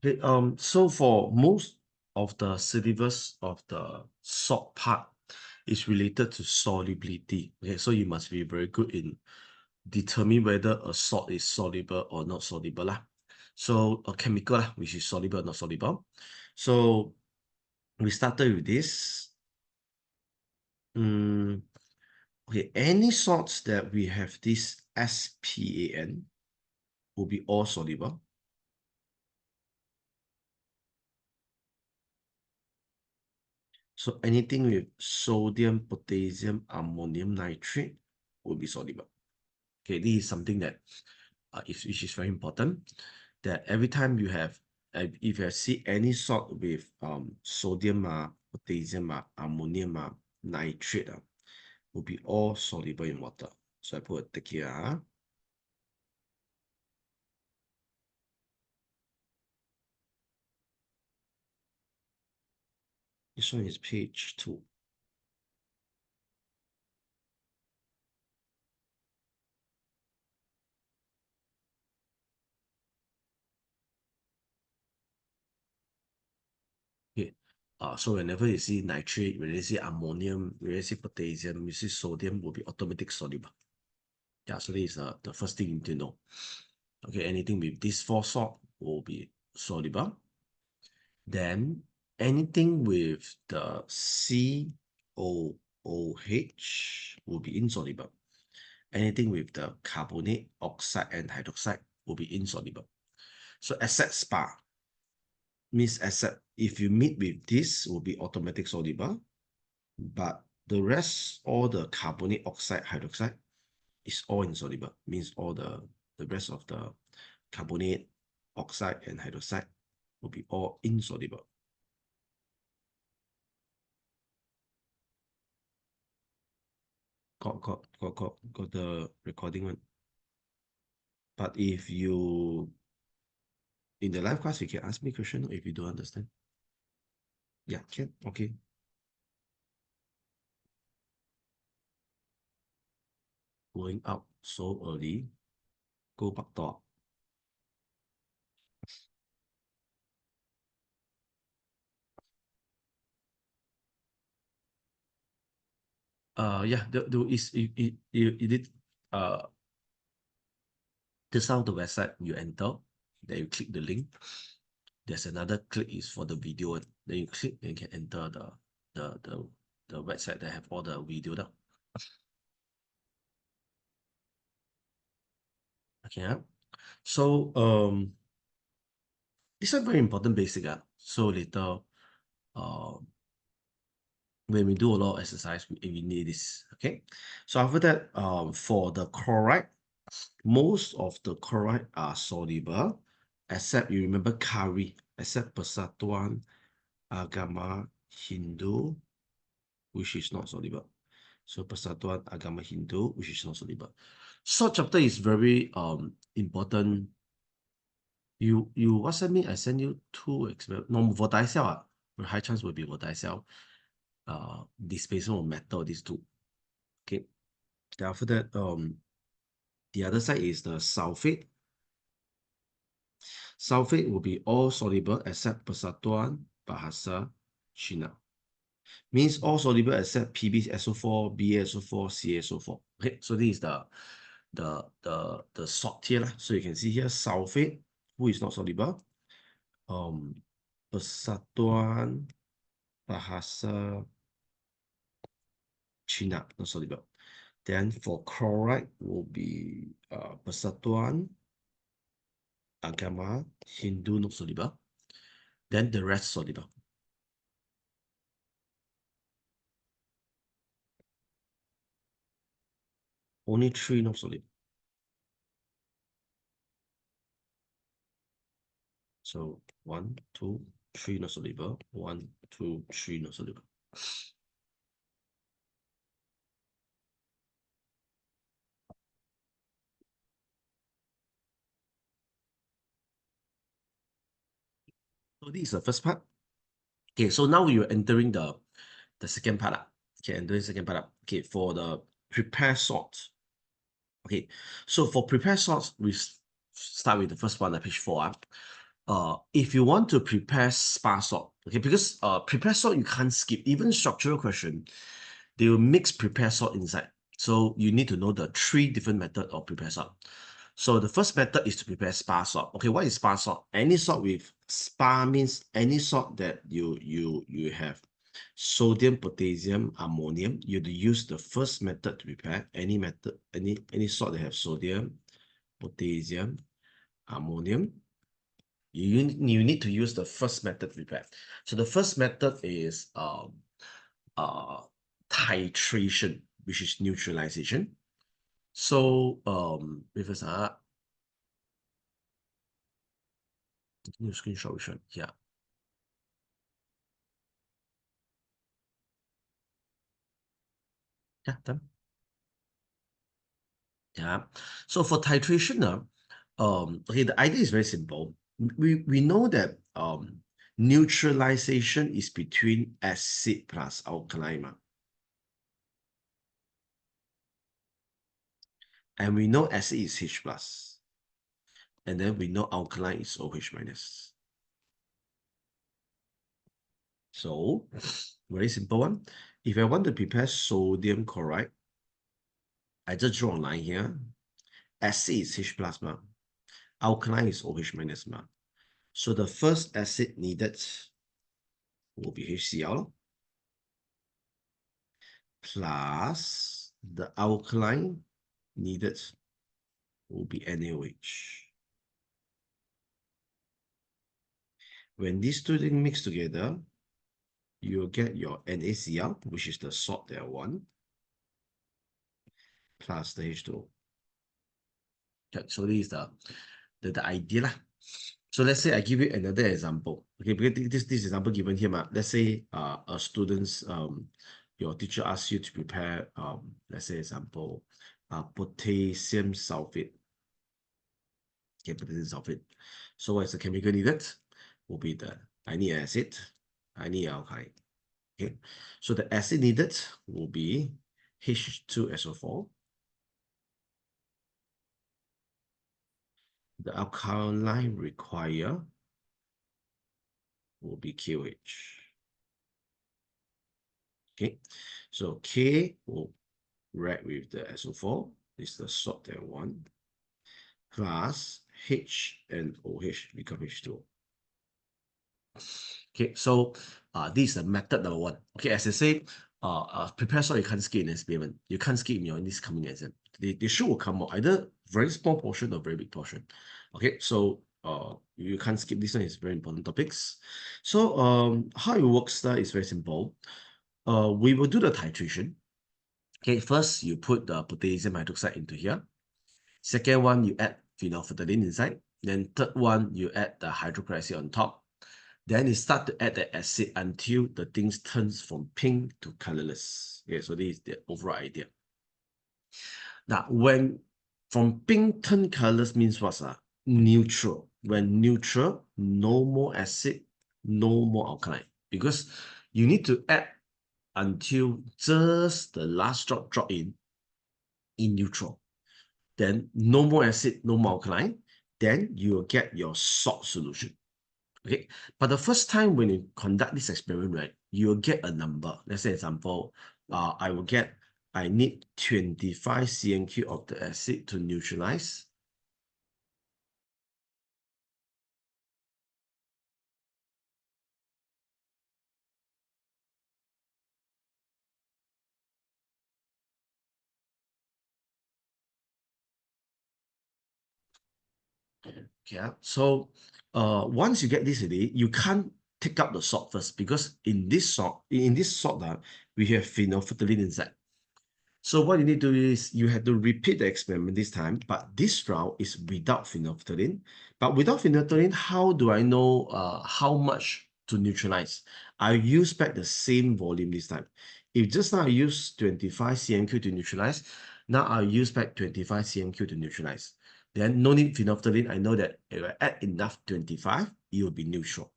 Okay, so for most of the syllabus of the salt part is related to solubility. Okay, so you must be very good in determine whether a salt is soluble or not soluble lah. So a chemical lah, which is soluble or not soluble. So we started with this. Okay, any salts that we have this SPAN will be all soluble. So anything with sodium, potassium, ammonium nitrate will be soluble. Okay, this is something that which is very important. That every time you have, if you see any salt with sodium, potassium, ammonium, nitrate, will be all soluble in water. So I put a tick here. This one is page 2. Okay. So whenever you see nitrate, when you see ammonium, when you see potassium, you see sodium, will be automatic soluble. Yeah, so this is the first thing you need to know. Okay, anything with these 4 salt will be soluble. Then anything with the COOH will be insoluble. Anything with the carbonate, oxide, and hydroxide will be insoluble. So except SPA means except if you meet with this will be automatic soluble, but the rest, all the carbonate, oxide, hydroxide is all insoluble. Means all the rest of the carbonate, oxide, and hydroxide will be all insoluble. Got the recording one. But if you in the live class, you can ask me question if you don't understand. Yeah, can. Okay. Going out so early. Go back door. Yeah, the is you did this out the website you enter, then you click the link. There's another click is for the video, then you click and you can enter the website that have all the video now. Okay, so this is a very important basic. So later when we do a lot of exercise, we need this. Okay, so after that, for the chloride, most of the chloride are soluble, except you remember Kari, except Persatuan Agama Hindu, which is not soluble. So Persatuan Agama Hindu, which is not soluble. So chapter is very important. You WhatsApp me, I send you 2 experiments. No, volatile, high chance will be volatile. Displacement of metal, these 2. Okay. Then after that, the other side is the sulfate. Sulfate will be all soluble except Persatuan Bahasa Cina. Means all soluble except PbSO4, BaSO4, CaSO4. Okay, so this is the salt here. So you can see here sulfate, who is not soluble. Persatuan Bahasa Cina, not soluble. Then for chloride will be Persatuan Agama Hindu, not soluble. Then the rest soluble. Only 3 not soluble. So 1, 2, 3 not soluble. 1, 2, 3 not soluble. So this is the first part. Okay, so now we are entering the second part. Okay, entering the second part. Okay, for the prepare salt. Okay, so for prepare salts, we start with the first one, page 4. if you want to prepare spa salt, okay, because prepare salt you can't skip. Even structural question, they will mix prepare salt inside. So you need to know the 3 different methods of prepare salt. So the first method is to prepare spa salt. Okay, what is spa salt? Any salt with spa means any salt that you have sodium, potassium, ammonium. You have to use the first method to prepare any method, any salt that have sodium, potassium, ammonium. You need to use the first method to prepare. So the first method is uh titration, which is neutralization. So with us new screenshot which one? Yeah, done. Yeah. So for titration, okay, the idea is very simple. We know that neutralization is between acid plus alkali, and we know acid is H plus, and then we know alkaline is OH minus. So very simple one. If I want to prepare sodium chloride, I just draw a line here. Acid is H plus, alkaline is OH minus. So the first acid needed will be HCl plus the alkaline needed will be NaOH. When these two things mix together, you'll get your NaCl, which is the salt that I want, plus the H2O. Okay, so this is the idea lah. So let's say I give you another example. Okay, because this example given here, let's say a student's your teacher asks you to prepare let's say example potassium sulfate. Okay, potassium sulfate. So what is the chemical needed? Will be I need acid, I need alkali. Okay, so the acid needed will be H2SO4. The alkaline required will be KOH. Okay, so K will react with the SO4, this is the salt that I want, plus H and OH become H2O. Okay, so this is the method number 1. Okay, as I say, prepare salt you can't skip in experiment. You can't skip in this coming exam. They sure will come out either very small portion or very big portion. Okay, so you can't skip this one. Is very important topics. So how it works there is very simple. We will do the titration. Okay, first you put the potassium hydroxide into here. Second one, you add phenolphthalein inside. Then third one, you add the hydrochloric acid on top. Then you start to add the acid until the things turns from pink to colorless. Okay, so this is the overall idea. Now, when from pink turn colorless means what's neutral. When neutral, no more acid, no more alkaline. Because you need to add until just the last drop in neutral. Then no more acid, no more alkaline. Then you will get your salt solution. Okay, but the first time when you conduct this experiment, right, you will get a number. Let's say example, I need 25 cm³ of the acid to neutralize. Okay, so once you get this already, you can't take out the salt first because in this salt, we have phenolphthalein inside. So what you need to do is you have to repeat the experiment this time, but this round is without phenolphthalein. But without phenolphthalein, how do I know how much to neutralize? I use back the same volume this time. If just now I use 25 cm³ to neutralize, now I'll use back 25 cm³ to neutralize. Then no need phenolphthalein. I know that if I add enough 25, it will be neutral.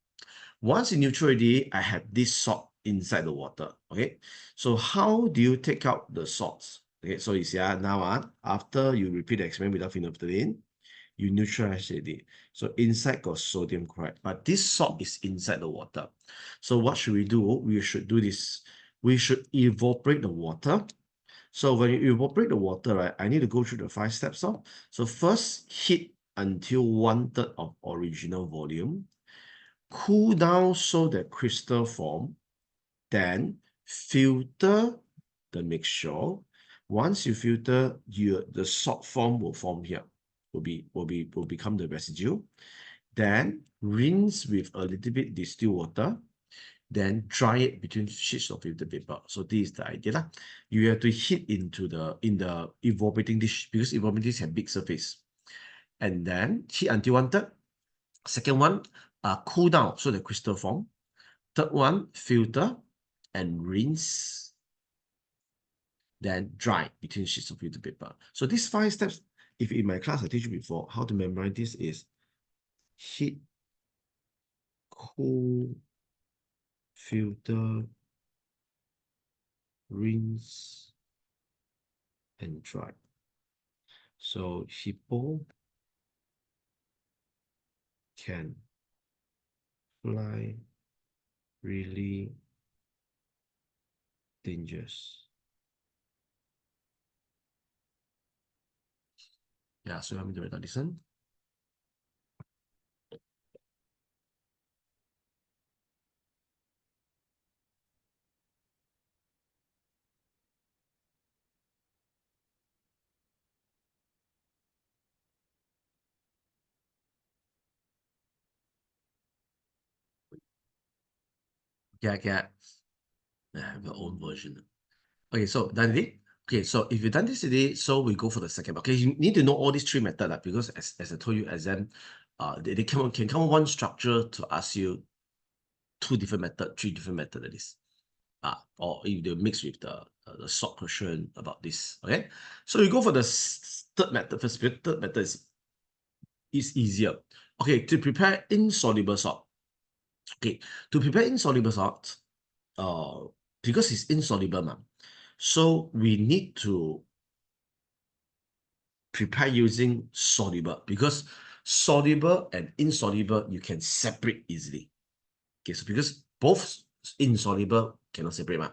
Once in neutral already, I have this salt inside the water. Okay, so how do you take out the salts? Okay, so you see now after you repeat the experiment without phenolphthalein, you neutralize it. So inside got sodium chloride, but this salt is inside the water. So what should we do? We should do this. We should evaporate the water. So when you evaporate the water, right, I need to go through the 5 steps. So first, heat until 1/3 of original volume. Cool down so that crystal form. Then filter the mixture. Once you filter, the salt form will form here. Will become the residue. Then rinse with a little bit distilled water. Then dry it between sheets of filter paper. So this is the idea. You have to heat in the evaporating dish because evaporating dish have big surface. And then heat until 1/3. Second one, cool down so the crystal form. Third one, filter and rinse. Then dry between sheets of filter paper. So these 5 steps, if in my class I teach you before, how to memorize this is heat, cool, filter, rinse, and dry. So hippo can fly really dangerous. Yeah, so I'm going to write down this one. Yeah, I have your own version. Okay, so done it. Okay, so if you've done this today, so we go for the second. Okay, you need to know all these 3 methods because as I told you, exam, they can come one structure to ask you 2 different method, 3 different method at least. Or if they mix with the salt question about this. Okay, so you go for the third method first. Third method is easier. Okay, to prepare insoluble salt. Okay, to prepare insoluble salt, because it's insoluble, so we need to prepare using soluble because soluble and insoluble you can separate easily. Okay, so because both insoluble cannot separate,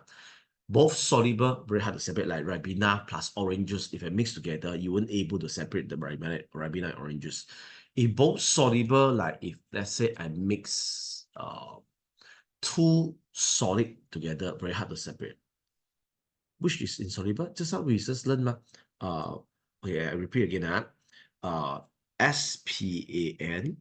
both soluble very hard to separate, like Ribena plus orange juice. If I mix together, you weren't able to separate the Ribena and orange juice. If both soluble, like if let's say I mix 2 solid together, very hard to separate. Which is insoluble? Just how we just learned. Okay, I repeat again. SPAN,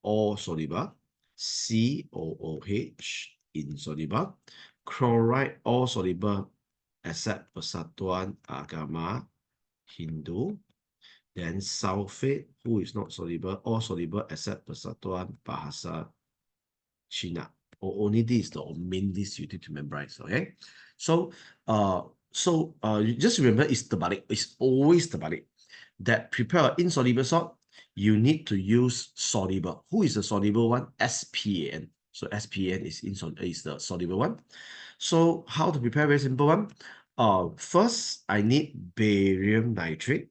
all soluble. COOH, insoluble. Chloride, all soluble, except Persatuan Agama Hindu. Then sulfate, who is not soluble, all soluble except Persatuan Bahasa Cina. Or only this is the main list you need to memorize. Okay, so you just remember it's terbalik. It's always terbalik. That prepare insoluble salt, you need to use soluble. Who is the soluble one? SPAN. So SPAN is the soluble one. So how to prepare? Very simple one. First I need barium nitrate.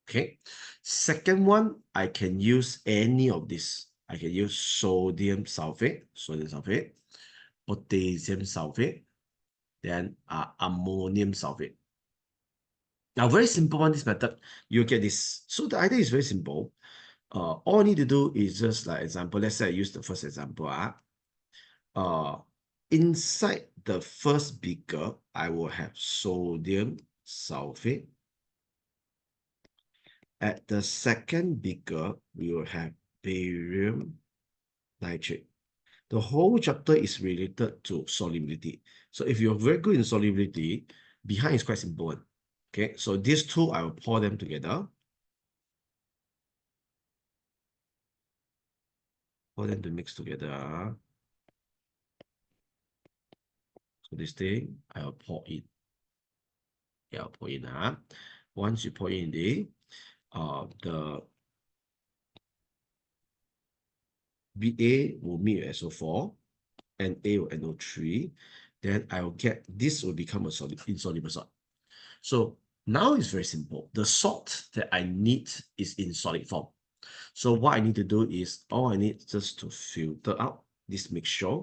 Okay. Second one, I can use any of this. I can use sodium sulfate, potassium sulfate, then ammonium sulfate. Now, very simple one, this method, you get this. So the idea is very simple. All I need to do is just like example, let's say I use the first example. Inside the first beaker, I will have sodium sulfate. At the second beaker, we will have barium nitrate. The whole chapter is related to solubility. So if you're very good in solubility, behind is quite simple. Okay, so these two, I will pour them together. Pour them to mix together. So this thing, I'll pour in. Yeah, I'll pour in. Once you pour in the BA will meet with SO4 and A will NO3. Then I will get, this will become a insoluble salt. So now it's very simple. The salt that I need is in solid form. So what I need to do is, all I need just to filter out this mixture.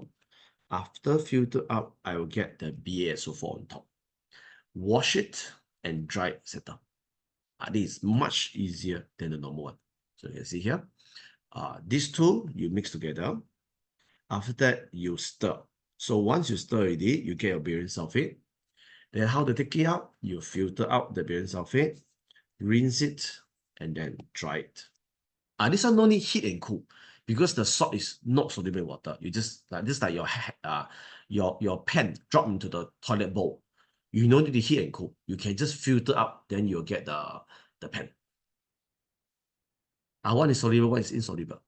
After filter out, I will get the BaSO4 on top. Wash it and dry it, settle. This is much easier than the normal one. So you can see here, these two you mix together. After that, you stir. So once you stir already, you get your barium sulfate. Then how to take it out? You filter out the barium sulfate, rinse it, and then dry it. This one no need heat and cool because the salt is not soluble in water. You just like this, like your pen drop into the toilet bowl. You don't need to heat and cool. You can just filter out, then you'll get the pen. One is soluble, one is insoluble.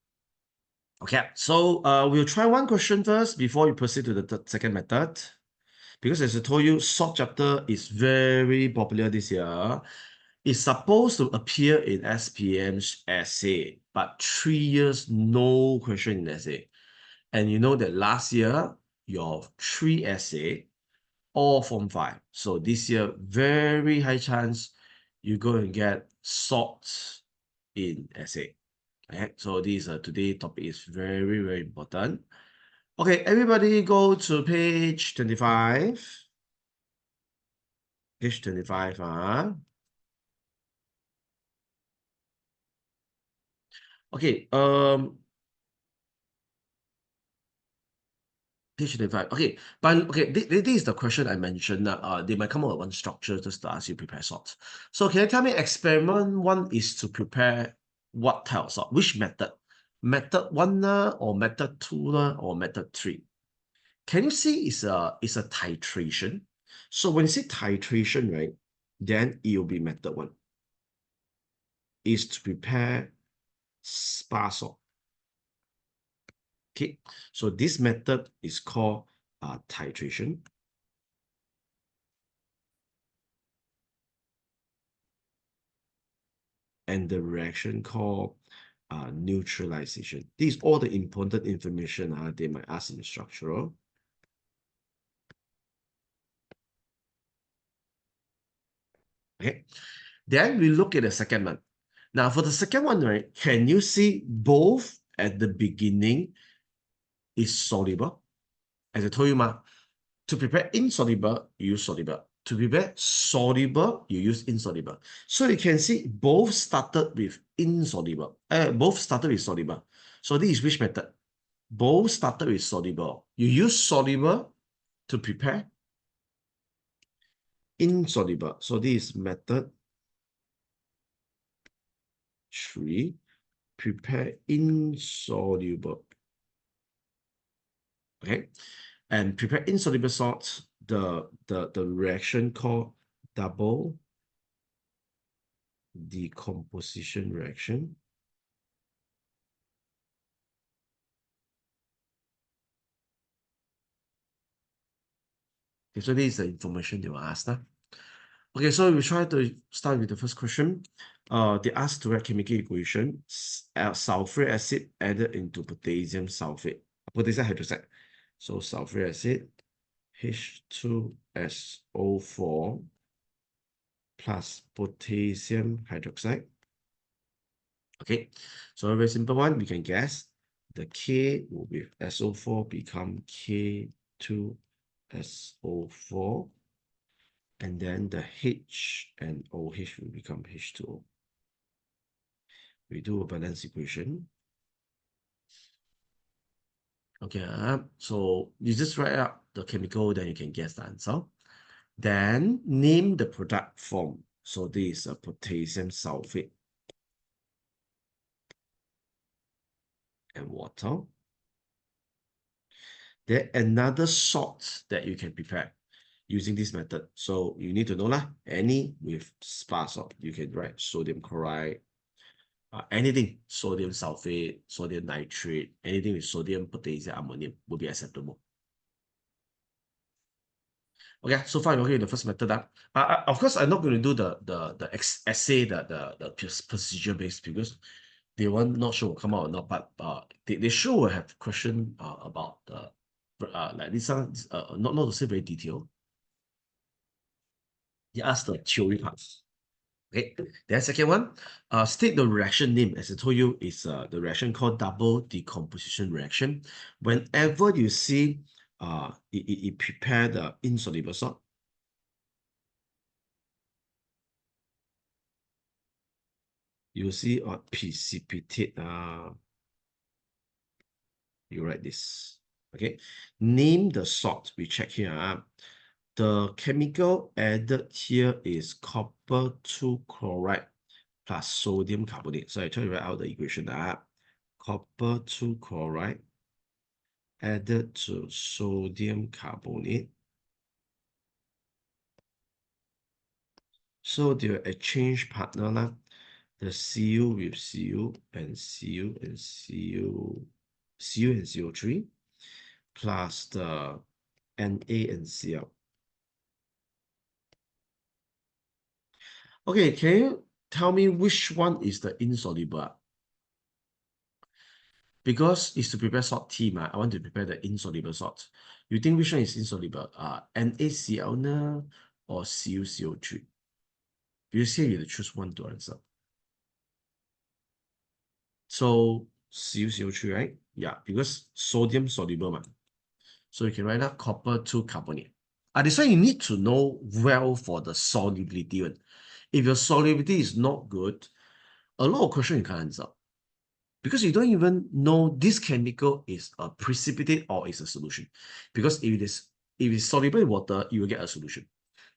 Okay, so we'll try one question first before you proceed to the second method. Because as I told you, salt chapter is very popular this year. It's supposed to appear in SPM's essay, but 3 years, no question in essay. And you know that last year, your 3 essay, all Form 5. So this year, very high chance you go and get salt in essay. Okay, so this today topic is very, very important. Okay, everybody go to page 25. Page 25, Okay, page 25. Okay, but okay, this is the question I mentioned that they might come up with one structure just to ask you prepare salt. So can you tell me experiment 1 is to prepare what type of salt? Which method? Method 1 or method 2 or method 3? Can you see it's a titration? So when you say titration, right, then it will be method 1. Is to prepare spa salt. Okay, so this method is called titration. And the reaction called neutralization. These are all the important information they might ask in the structural. Okay, then we look at the second one. Now for the second one, right, can you see both at the beginning is soluble? As I told you, to prepare insoluble, you use soluble. To prepare soluble, you use insoluble. So you can see both started with insoluble. Both started with soluble. So this is which method? Both started with soluble. You use soluble to prepare insoluble. So this is method 3. Prepare insoluble. Okay, and prepare insoluble salts. The reaction called double decomposition reaction. Okay, so this is the information they will ask now. Okay, so we try to start with the first question. They asked to write chemical equation, sulfuric acid added into potassium sulfate, potassium hydroxide. So sulfuric acid, H2SO4 plus potassium hydroxide. Okay, so a very simple one, we can guess. The K will be SO4 become K2SO4. And then the H and OH will become H2O. We do a balance equation. Okay, so you just write out the chemical, then you can guess the answer. Then name the product form. So this is a potassium sulfate and water. Then another salt that you can prepare using this method. So you need to know any with spa salt. You can write sodium chloride, anything, sodium sulfate, sodium nitrate, anything with sodium, potassium, ammonium will be acceptable. Okay, so far okay, the first method. Of course, I'm not going to do the essay, the procedure based because they want not sure will come out or not, but they sure will have question about the like this one, not to say very detailed. They ask the theory part. Okay, then second one, state the reaction name. As I told you, is the reaction called double decomposition reaction. Whenever you see it prepare the insoluble salt, you see precipitate. You write this. Okay, name the salt. We check here. The chemical added here is copper 2 chloride plus sodium carbonate. So I try to write out the equation. Copper 2 chloride added to sodium carbonate. So they will exchange partner lah. The Cu with Cu and Cu and Cu, Cu and CO3 plus the Na and Cl. Okay, can you tell me which one is the insoluble? Because it's to prepare salt T, I want to prepare the insoluble salt. You think which one is insoluble? NaCl or CuCO3? You say you have to choose one to answer. So CuCO3, right? Yeah, because sodium soluble, so you can write out copper 2 carbonate. That's why you need to know well for the solubility one. If your solubility is not good, a lot of questions you can't answer. Because you don't even know this chemical is a precipitate or is a solution. Because if it's soluble in water, you will get a solution.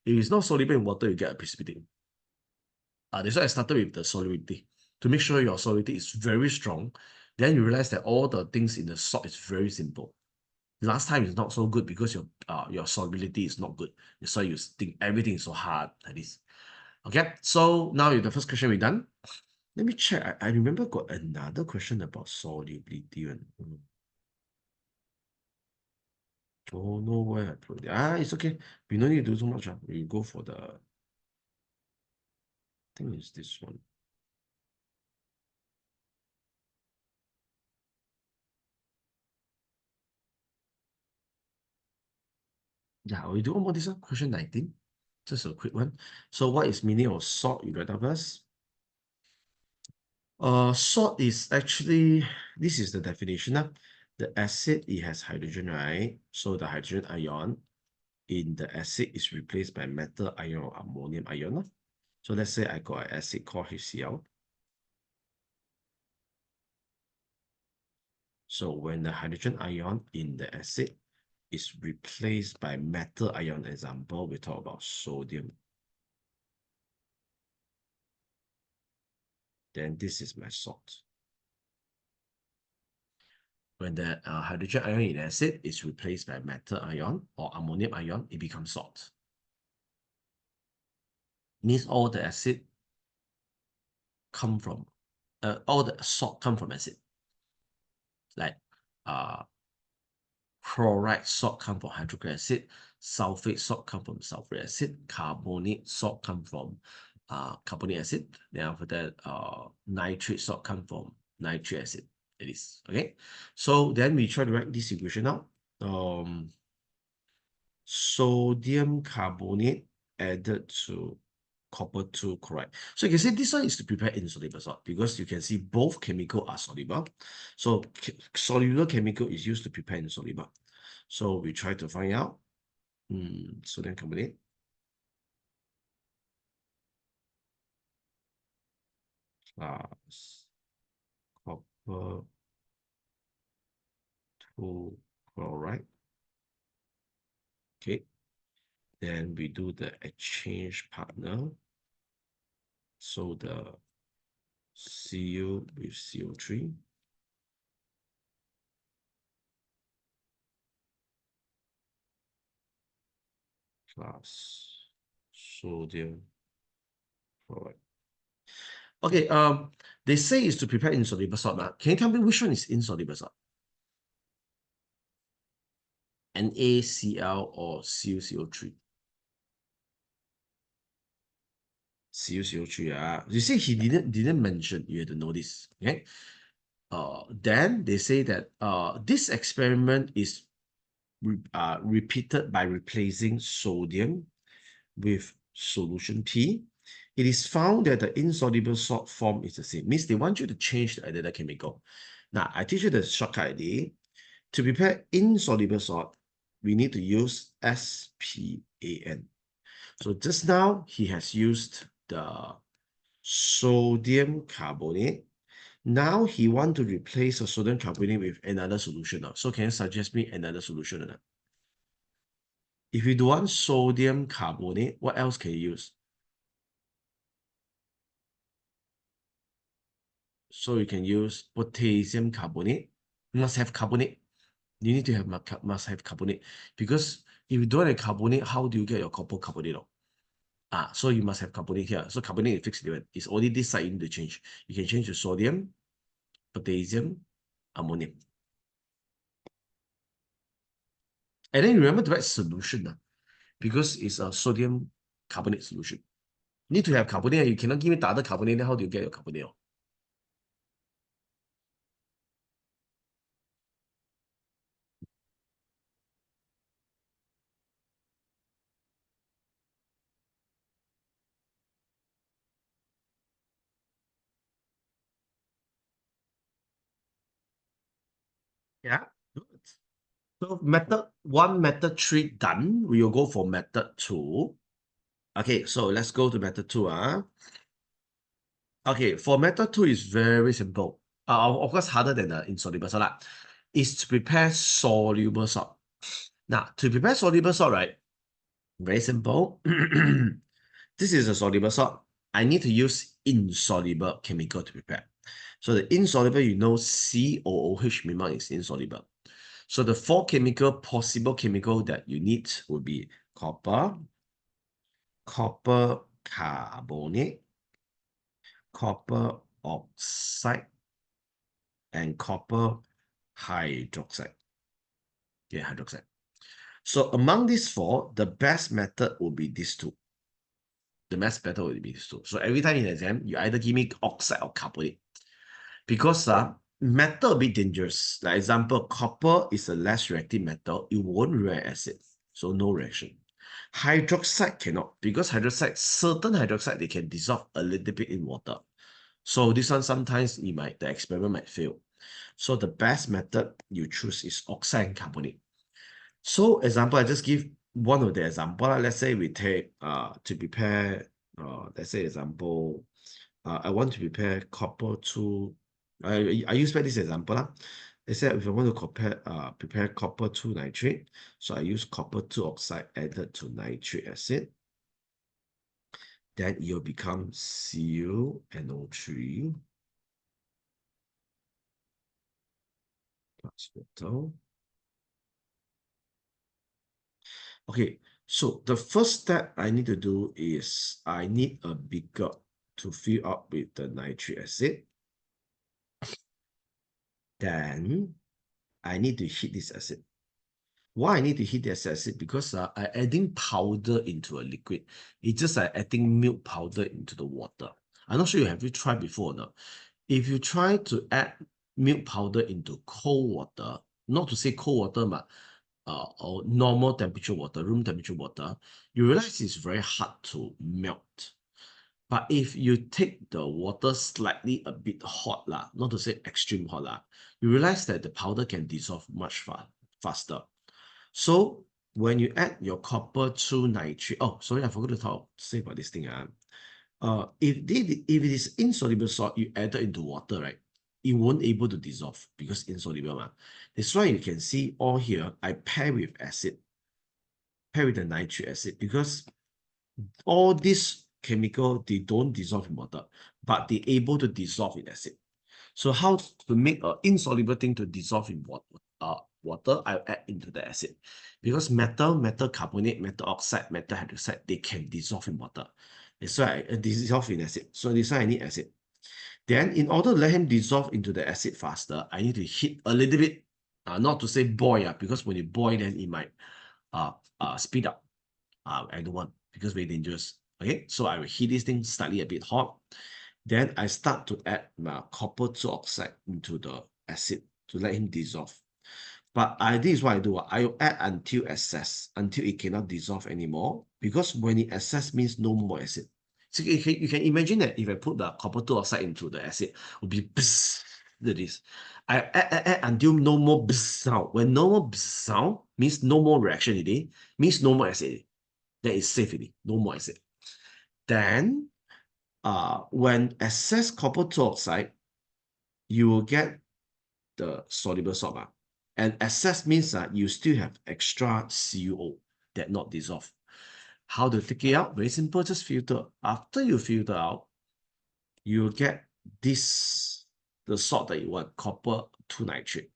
If it's not soluble in water, you get a precipitate. That's why I started with the solubility. To make sure your solubility is very strong, then you realize that all the things in the salt is very simple. Last time is not so good because your solubility is not good. That's why you think everything is so hard like this. Okay, so now the first question we're done. Let me check. I remember got another question about solubility. Oh, no, where I put it. It's okay. We don't need to do so much. We go for the, I think it's this one. Yeah, we do one more this one. Question 19. Just a quick one. So what is meaning of salt? You got first. Salt is actually, this is the definition. The acid, it has hydrogen, right? So the hydrogen ion in the acid is replaced by metal ion or ammonium ion. So let's say I got an acid called HCl. So when the hydrogen ion in the acid is replaced by metal ion, example, we talk about sodium. Then this is my salt. When the hydrogen ion in acid is replaced by metal ion or ammonium ion, it becomes salt. Means all the acid come from, all the salt come from acid. Like chloride salt come from hydrochloric acid, sulfate salt come from sulfuric acid, carbonate salt come from carbonic acid. Then after that, nitrate salt come from nitric acid. It is okay. So then we try to write this equation out. Sodium carbonate added to copper 2 chloride. So you can see this one is to prepare insoluble salt because you can see both chemical are soluble. So soluble chemical is used to prepare insoluble. So we try to find out sodium carbonate. Plus copper 2 chloride. Okay. Then we do the exchange partner. So the Cu with CO3 plus sodium chloride. Okay, they say it's to prepare insoluble salt. Can you tell me which one is insoluble salt? NaCl or CuCO3? CuCO3. You see, he didn't mention. You have to know this. Okay. Then they say that this experiment is repeated by replacing sodium with solution P it is found that the insoluble salt form is the same. Means they want you to change the other chemical. Now, I teach you the shortcut idea. To prepare insoluble salt, we need to use SPAN. So just now, he has used the sodium carbonate. Now, he want to replace the sodium carbonate with another solution. So can you suggest me another solution or not? If you don't want sodium carbonate, what else can you use? So you can use potassium carbonate. Must have carbonate. You need to have must have carbonate, because if you don't have carbonate, how do you get your copper carbonate? So you must have carbonate here. So carbonate is fixed element. It's only this side you need to change. You can change to sodium, potassium, ammonium. And then remember to write solution, because it's a sodium carbonate solution. You need to have carbonate. You cannot give me the other carbonate. Then how do you get your carbonate? Yeah, good. So method one, method three done. We will go for method two. Okay, so let's go to method two. Okay, for method two is very simple. Of course, harder than the insoluble salt. Is to prepare soluble salt. Now, to prepare soluble salt, right? Very simple. This is a soluble salt. I need to use insoluble chemical to prepare. So the insoluble, you know, COOH memang is insoluble. So the four possible chemical that you need would be copper, copper carbonate, copper oxide, and copper hydroxide. Yeah, hydroxide. So among these four, the best method would be these two. The best method would be these two. So every time in exam, you either give me oxide or carbonate. Because metal a bit dangerous. Like example, copper is a less reactive metal. It won't react acid. So no reaction. Hydroxide cannot, because certain hydroxide, they can dissolve a little bit in water. So this one, sometimes the experiment might fail. So the best method you choose is oxide and carbonate. So example, I just give one of the example. Let's say we take to prepare let's say example, I want to prepare copper to I use this example. Let's say if I want to prepare copper 2 nitrate, so I use copper 2 oxide added to nitric acid. Then it will become CuNO3 plus metal. Okay, so the first step I need to do is I need a beaker to fill up with the nitric acid. Then I need to heat this acid. Why I need to heat this acid? Because I'm adding powder into a liquid. It's just like adding milk powder into the water. I'm not sure have you tried before or not. If you try to add milk powder into cold water, not to say cold water, but or normal temperature water, room temperature water, you realize it's very hard to melt. But if you take the water slightly a bit hot, not to say extreme hot, you realize that the powder can dissolve much faster. So when you add your copper to nitrate, oh, sorry, I forgot to say about this thing. If it is insoluble salt, you add it into water, right? It won't able to dissolve because insoluble. That's why you can see all here, I pair with acid, pair with the nitric acid, because all these chemical, they don't dissolve in water, but they able to dissolve in acid. So how to make an insoluble thing to dissolve in water, I add into the acid. Because metal carbonate, metal oxide, metal hydroxide, they can dissolve in water. That's why I dissolve in acid. So this why I need acid. Then in order to let him dissolve into the acid faster, I need to heat a little bit, not to say boil, because when you boil, then it might speed up. I don't want, because very dangerous. Okay, so I will heat this thing slightly a bit hot. Then I start to add my copper 2 oxide into the acid to let him dissolve. But this is what I do. I will add until excess, until it cannot dissolve anymore. Because when it excess means no more acid. So you can imagine that if I put the copper 2 oxide into the acid, it will be bzzz, like this. I add until no more bzzz sound. When no more bzzz sound, means no more reaction already, means no more acid. That is safe already, no more acid. Then, when excess copper 2 oxide, you will get the soluble salt. And excess means that you still have extra CuO that not dissolved. How to take it out? Very simple, just filter. After you filter out, you get this, the salt that you want, copper 2 nitrate.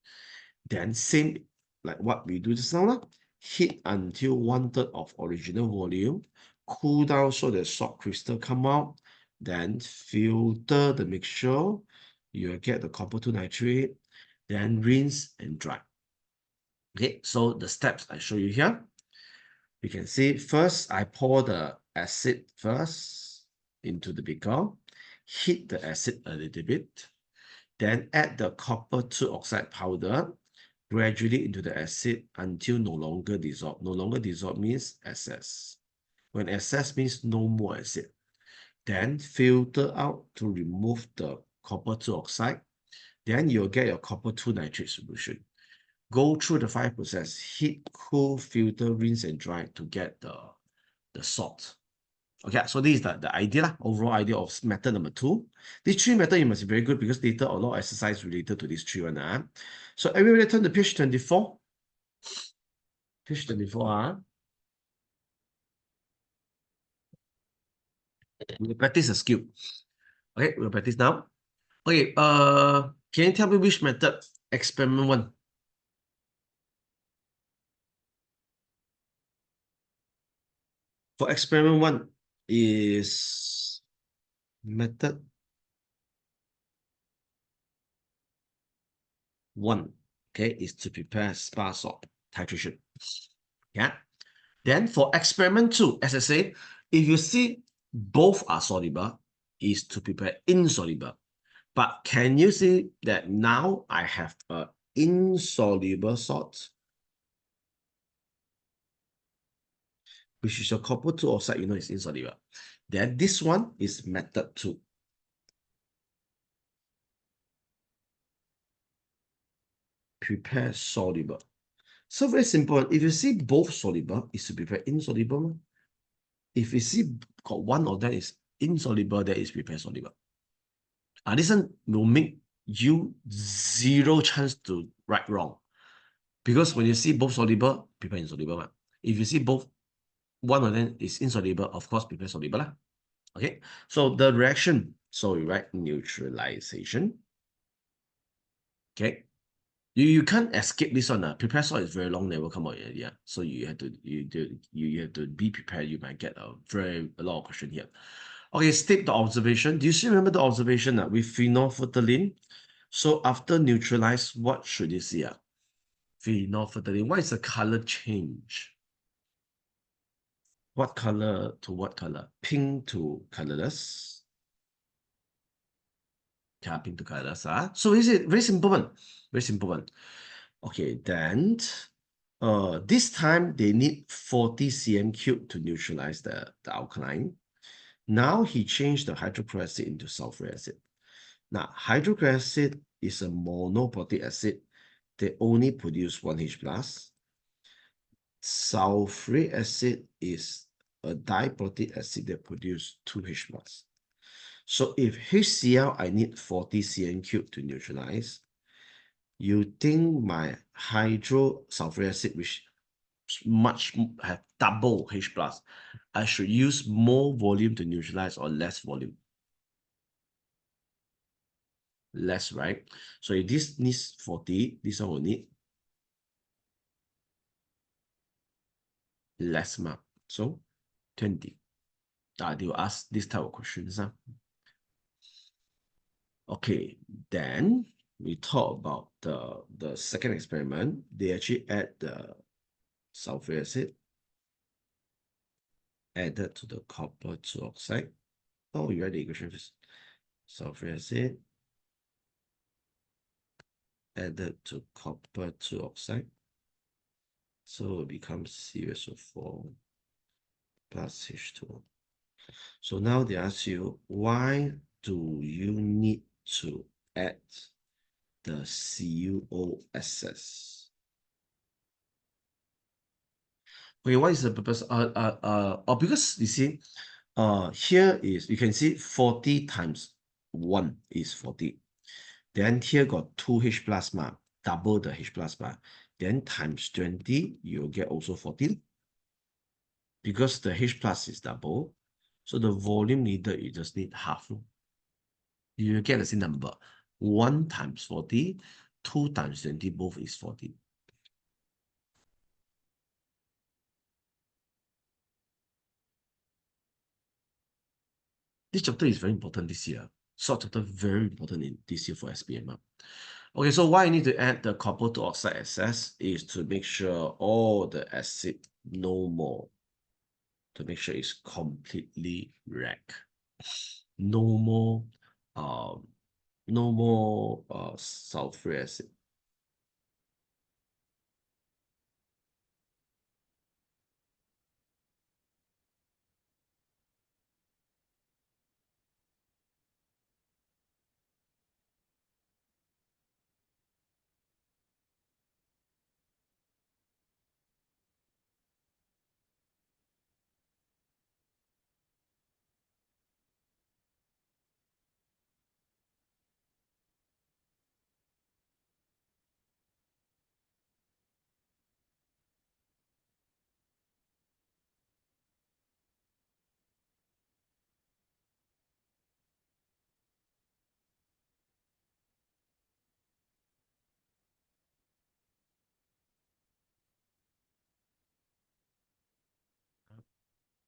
Then same like what we do just now, heat until 1/3 of original volume, cool down so the salt crystal come out, then filter the mixture, you get the copper 2 nitrate, then rinse and dry. Okay, so the steps I show you here, you can see first I pour the acid first into the beaker, heat the acid a little bit, then add the copper 2 oxide powder gradually into the acid until no longer dissolve. No longer dissolve means excess. When excess means no more acid. Then filter out to remove the copper 2 oxide. Then you'll get your copper 2 nitrate solution. Go through the 5 process, heat, cool, filter, rinse, and dry to get the salt. Okay, so this is the idea, overall idea of method number 2. These 3 methods you must be very good because later a lot of exercise related to these 3 one. So everybody turn to page 24. Page 24. We'll practice a skill. Okay, we'll practice now. Okay, can you tell me which method? Experiment 1. For experiment 1 is method 1. Okay, is to prepare spa salt titration. Yeah. Then for experiment 2, as I said, if you see both are soluble, is to prepare insoluble. But can you see that now I have a insoluble salt, which is your copper 2 oxide, you know, is insoluble. Then this one is method 2. Prepare soluble. So very simple. If you see both soluble, is to prepare insoluble. If you see got one of them is insoluble, that is prepare soluble. This one will make you 0 chance to write wrong. Because when you see both soluble, prepare insoluble. If you see both, one of them is insoluble, of course, prepare soluble. Okay, so the reaction, so we write neutralization. Okay, you can't escape this one. Prepare salt is very long, never come out yet. Yeah, so you have to you have to be prepared. You might get a lot of question here. Okay, state the observation. Do you still remember the observation with phenolphthalein? So after neutralize, what should you see? Phenolphthalein. What is the color change? What color to what color? Pink to colorless. Yeah, pink to colorless. So is it very simple one? Very simple one. Okay, then this time they need 40 cm cube to neutralize the alkaline. Now he changed the hydrochloric acid into sulfuric acid. Now, hydrochloric acid is a monoprotic acid. They only produce 1 H plus. Sulfuric acid is a diprotic acid that produces 2 H plus. So if HCl, I need 40 cm cube to neutralize, you think my hydrosulfuric acid, which much have double H plus, I should use more volume to neutralize or less volume? Less, right? So if this needs 40, this one will need less mark. So 20. They will ask this type of questions. Okay, then we talk about the second experiment. They actually add the sulfuric acid added to the copper 2 oxide. Oh, you write the equation first. Sulfuric acid added to copper 2 oxide. So it becomes CuSO4 plus H2O. So now they ask you, why do you need to add the CuO Okay, what is the purpose? Because you see, here is, you can see 40 times 1 is 40. Then here got 2 H plasma, double the H plasma. Then times 20, you'll get also 14. Because the H plus is double, so the volume needed, you just need half. You will get the same number. 1 times 40, 2 times 20, both is 40. This chapter is very important this year. Short chapter very important in this year for SPM. Okay, so why I need to add the copper to oxide excess is to make sure all the acid no more, to make sure it's completely wrecked. No more, um, no more sulfuric acid.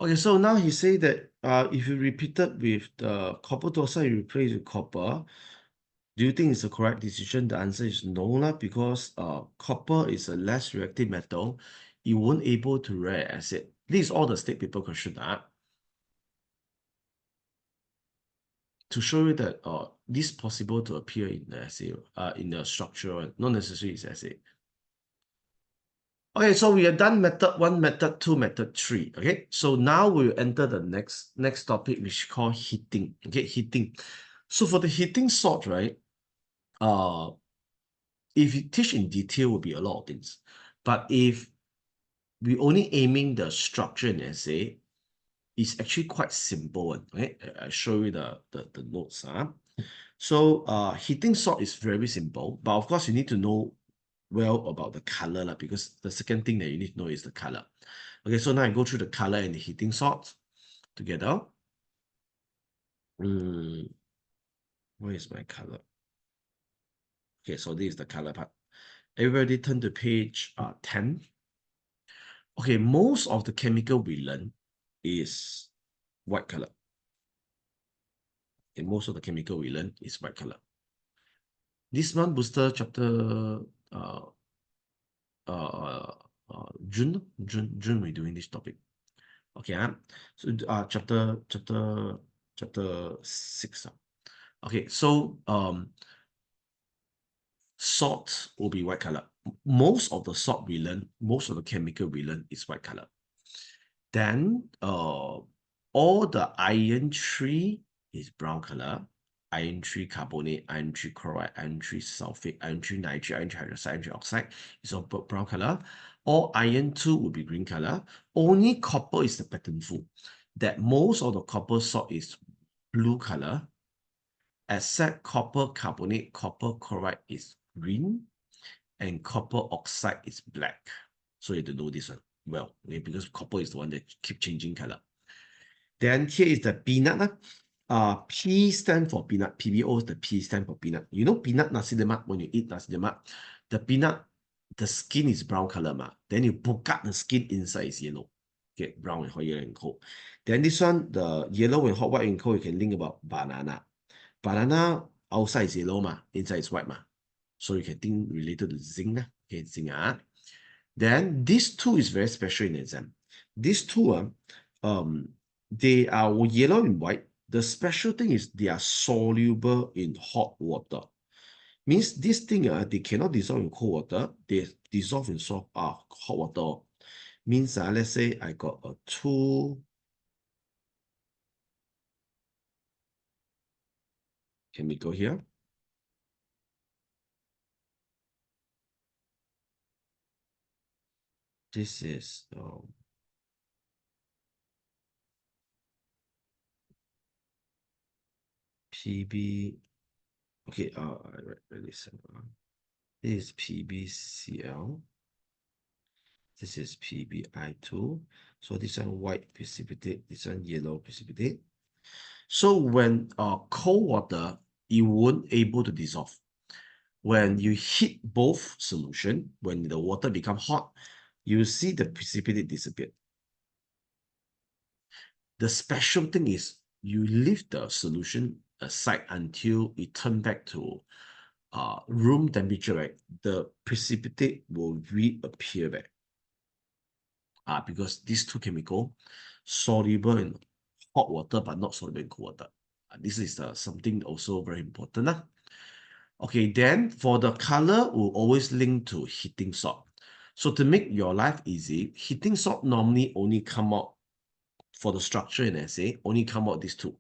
Okay, so now he say that if you repeat it with the copper dioxide, you replace with copper. Do you think it's the correct decision? The answer is no, lah, because copper is a less reactive metal. It won't able to react acid. This is all the state paper question to show you that this possible to appear in the assay, in the structure, not necessarily is assay. Okay, so we are done method 1, method 2, method 3. Okay, so now we'll enter the next topic, which is called heating. Okay, heating. So for the heating sort, right? If you teach in detail, will be a lot of things. But if we only aiming the structure in essay, it's actually quite simple. Okay, I show you the notes. So heating sort is very simple, but of course you need to know well about the color because the second thing that you need to know is the color. Okay, so now I go through the color and the heating sort together. Where is my color? Okay, so this is the color part. Everybody turn to page 10. Okay, most of the chemical we learn is white color. Okay, most of the chemical we learn is white color. This month booster chapter June we're doing this topic. Okay, so chapter 6. Okay, so salt will be white color. Most of the salt we learn, most of the chemical we learn is white color. Then all the iron 3 is brown color. Iron 3 carbonate, iron 3 chloride, iron 3 sulfate, iron 3 nitrate, iron 3 hydroxide, iron 3 oxide is all brown color. All iron 2 will be green color. Only copper is the patternful. That most of the copper salt is blue color, except copper carbonate, copper chloride is green, and copper oxide is black. So you have to know this one well, okay, because copper is the one that keep changing color. Then here is the peanut. P stand for peanut. PBO is the P stand for peanut. You know peanut nasi lemak, when you eat nasi lemak, the peanut, the skin is brown color ma. Then you poke out the skin, inside is yellow. Okay, brown and hot, yellow and cold. Then this one, the yellow and hot, white and cold, you can link about banana. Banana outside is yellow ma, inside is white ma. So you can think related to zinc. Okay, zinc. Then these two is very special in exam. These two they are yellow and white. The special thing is they are soluble in hot water. Means this thing they cannot dissolve in cold water. They dissolve in hot water. Means let's say I got a two Can we go here? This is PB. Okay, write this. This is PBCl. This is PBI2. So this one white precipitate, this one yellow precipitate. So when cold water, it won't able to dissolve. When you heat both solution, when the water become hot, you see the precipitate disappear. The special thing is you leave the solution aside until it turn back to room temperature, right? The precipitate will reappear back. Because these two chemical soluble in hot water but not soluble in cold water. This is something also very important. Okay, then for the color, will always link to heating salt. So to make your life easy, heating salt normally only come out for the structure in assay, only come out these two,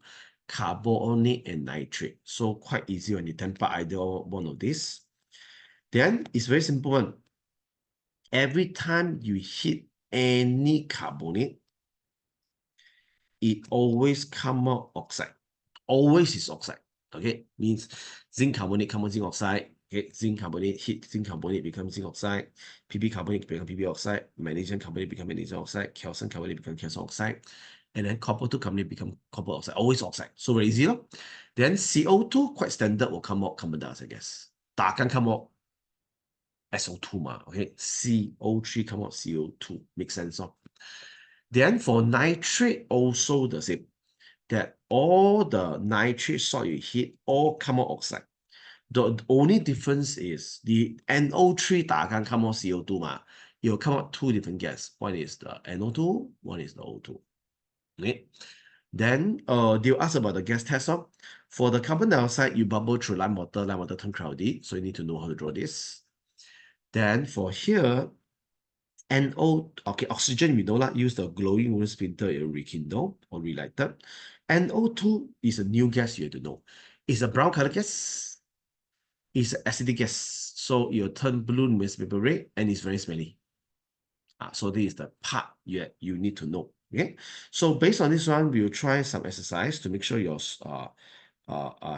carbonate and nitrate. So quite easy when you temper either one of these. Then it's very simple one. Every time you heat any carbonate, it always come out oxide. Always is oxide. Okay, means zinc carbonate come out zinc oxide. Okay, zinc carbonate heat zinc carbonate becomes zinc oxide. Pb carbonate become Pb oxide. Magnesium carbonate become magnesium oxide. Calcium carbonate become calcium oxide. And then copper 2 carbonate become copper oxide. Always oxide. So very easy. Then CO2 quite standard will come out carbon dioxide gas. 打干 come out SO2 ma. Okay, CO3 come out CO2. Makes sense. Then for nitrate also the same. That all the nitrate salt you heat all come out oxide. The only difference is the NO3 打干 come out CO2 嘛, it will come out two different gas. One is the NO2, one is the O2. Okay. Then they'll ask about the gas test. For the carbon dioxide, you bubble through lime water turn cloudy, so you need to know how to draw this. Then for here, NO, okay, oxygen, we know that use the glowing wooden splinter, it will rekindle or relighted. NO2 is a new gas you have to know. It's a brown color gas. It's an acidic gas. So it will turn blue newspaper red and it's very smelly. So this is the part you need to know. Okay. So based on this one, we'll try some exercise to make sure your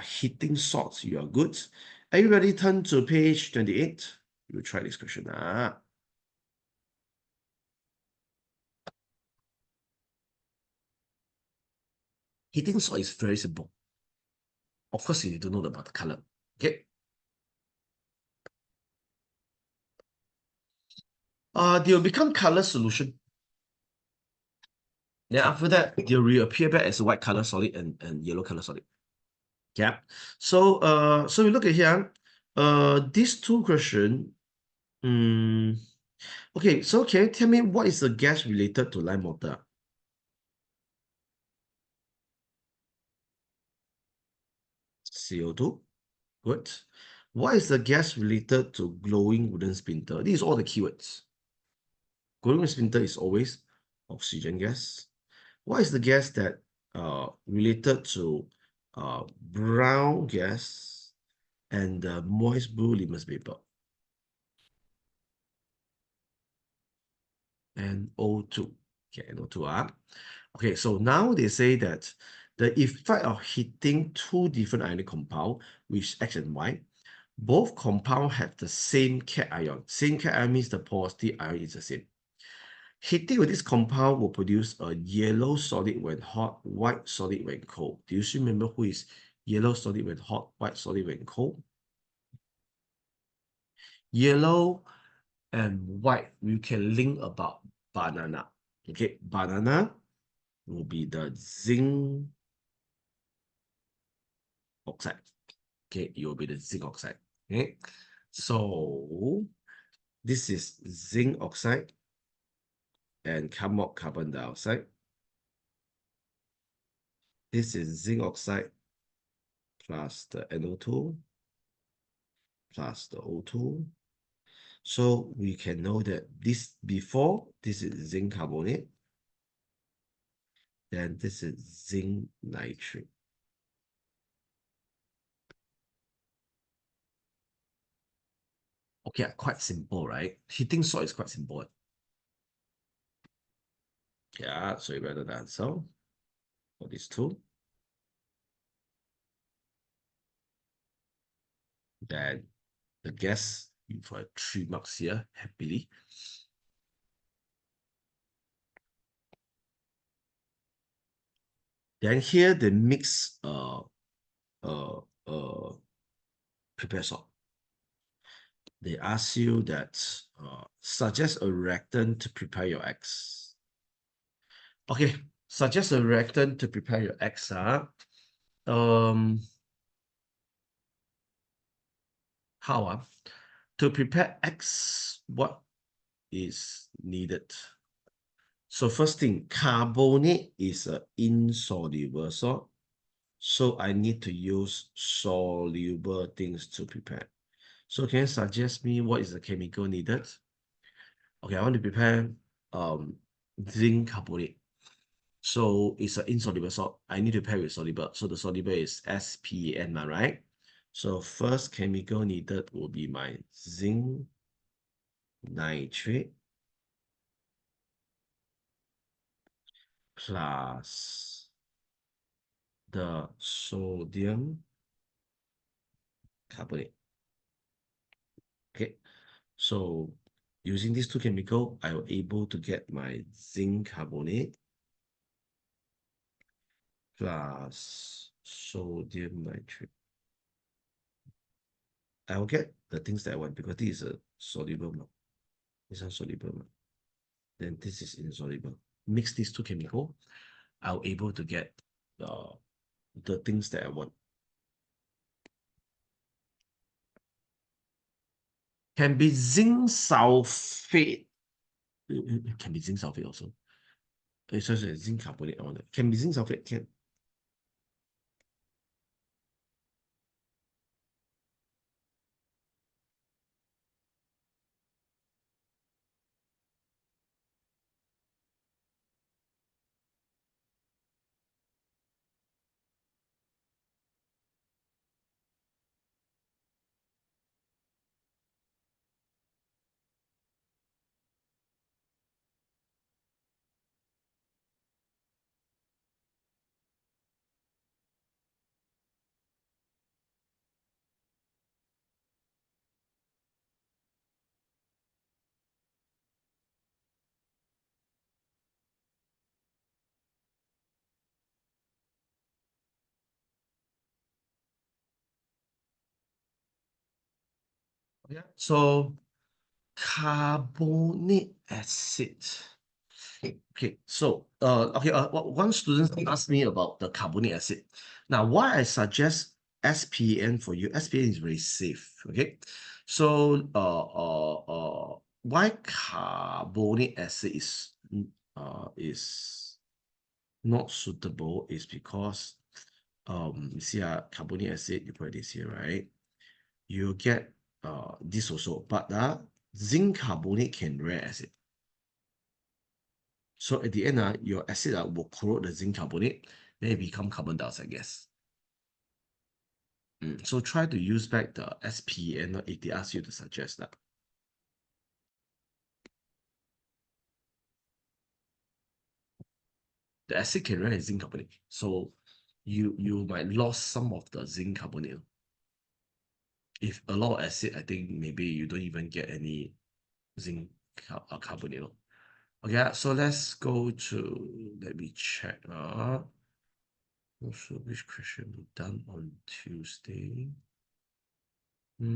heating salts you are good. Everybody turn to page 28. We'll try this question. Heating salt is very simple. Of course, you need to know about the color. Okay. They'll become color solution. Then after that, they'll reappear back as a white color solid and yellow color solid. Yeah. So we look at here. These two questions. Okay, so can you tell me what is the gas related to lime water? CO2. Good. What is the gas related to glowing wooden splinter? These are all the keywords. Glowing wooden splinter is always oxygen gas. What is the gas that related to brown gas and the moist blue litmus paper? NO2. Okay, NO2. Okay, so now they say that the effect of heating two different ionic compounds, which X and Y, both compounds have the same cation ion. Same cation ion means the positive ion is the same. Heating with this compound will produce a yellow solid when hot, white solid when cold. Do you still remember who is yellow solid when hot, white solid when cold? Yellow and white, we can link about banana. Okay, banana will be the zinc oxide. Okay, it will be the zinc oxide. Okay, so this is zinc oxide and come out carbon dioxide. This is zinc oxide plus the NO2 plus the O2. So we can know that this before, this is zinc carbonate, then this is zinc nitrate. Okay, quite simple, right? Heating salt is quite simple. Yeah, so you better the answer for these two. Then the guess for 3 marks here, happily. Then here they mix uh prepare salt. They ask you that suggest a reactant to prepare your eggs. Okay, suggest a reactant to prepare your eggs. Um, how? To prepare eggs, what is needed? So first thing, carbonate is an insoluble salt. So I need to use soluble things to prepare. So can you suggest me what is the chemical needed? Okay, I want to prepare zinc carbonate. So it's an insoluble salt. I need to pair with soluble. So the soluble is SPN, right? So first chemical needed will be my zinc nitrate plus the sodium carbonate. Okay, so using these two chemical, I will able to get my zinc carbonate plus sodium nitrate. I will get the things that I want because this is a soluble one. This is soluble one. Then this is insoluble. Mix these two chemical, I'll able to get the things that I want. Can be zinc sulfate. Can be zinc sulfate also. Sorry, zinc carbonate. I want it. Can be zinc sulfate. Can. Yeah. So carbonic acid. Okay, so one student asked me about the carbonic acid. Now, why I suggest SPN for you? SPN is very safe. Okay, so why carbonic acid is not suitable is because you see carbonic acid, you put this here, right? You get this also, but zinc carbonate can react acid. So at the end, your acid will corrode the zinc carbonate, then it become carbon dioxide gas. So try to use back the SPN if they ask you to suggest that. The acid can react zinc carbonate. So you might lose some of the zinc carbonate. If a lot of acid, I think maybe you don't even get any zinc carbonate. Okay, so let's go to, let me check. Not sure which question we done on Tuesday. Let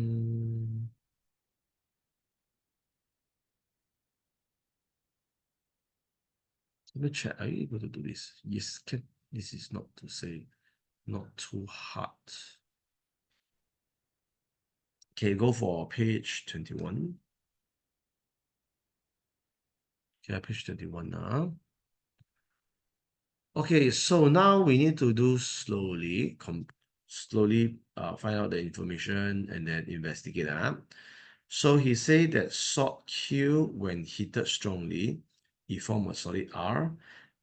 me check. Are you able to do this? Yes, can. This is not to say not too hard. Okay, go for page 21. Okay, page 21 now. Okay, so now we need to do slowly, find out the information and then investigate. So he said that salt Q, when heated strongly, it form a solid R,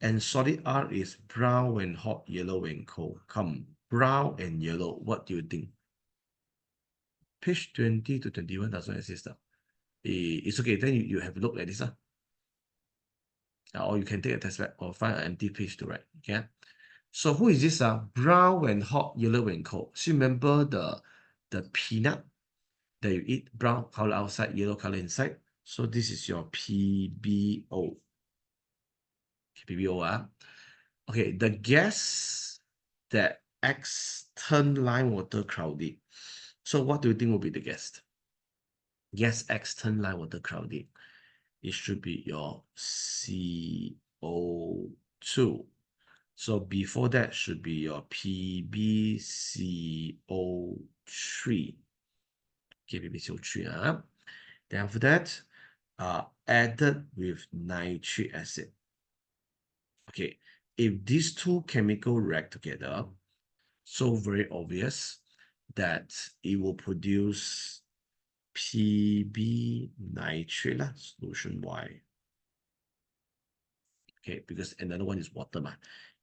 and solid R is brown when hot, yellow when cold. Come, brown and yellow, what do you think? Page 20 to 21 doesn't exist. It's okay, then you have a look at this. Or you can take a test back or find an empty page to write. Okay. So who is this? Brown when hot, yellow when cold. So remember the peanut that you eat, brown color outside, yellow color inside. So this is your PBO. PBO. Okay, the gas that X turn lime water cloudy. So what do you think will be the gas? Gas X turn lime water cloudy. It should be your CO2. So before that should be your PbCO3. Okay, PbCO3. Then after that, added with nitric acid. Okay, if these two chemical react together, so very obvious that it will produce Pb nitrate solution Y. Okay, because another one is water.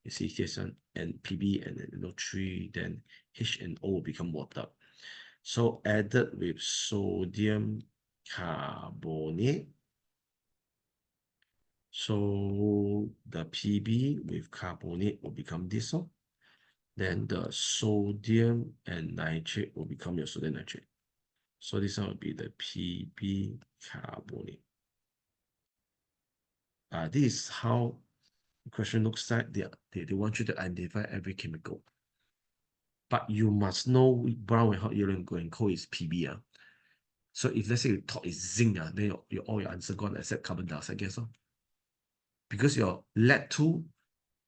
You see here's one and Pb and then 3, then H and O will become water. So added with sodium carbonate. So the Pb with carbonate will become this one. Then the sodium and nitrate will become your sodium nitrate. So this one will be the Pb carbonate. This is how the question looks like. They want you to identify every chemical. But you must know brown and hot, yellow and cold is Pb. So if let's say you thought it's zinc, then all your answer gone except carbon dioxide, I guess. Because your lead-2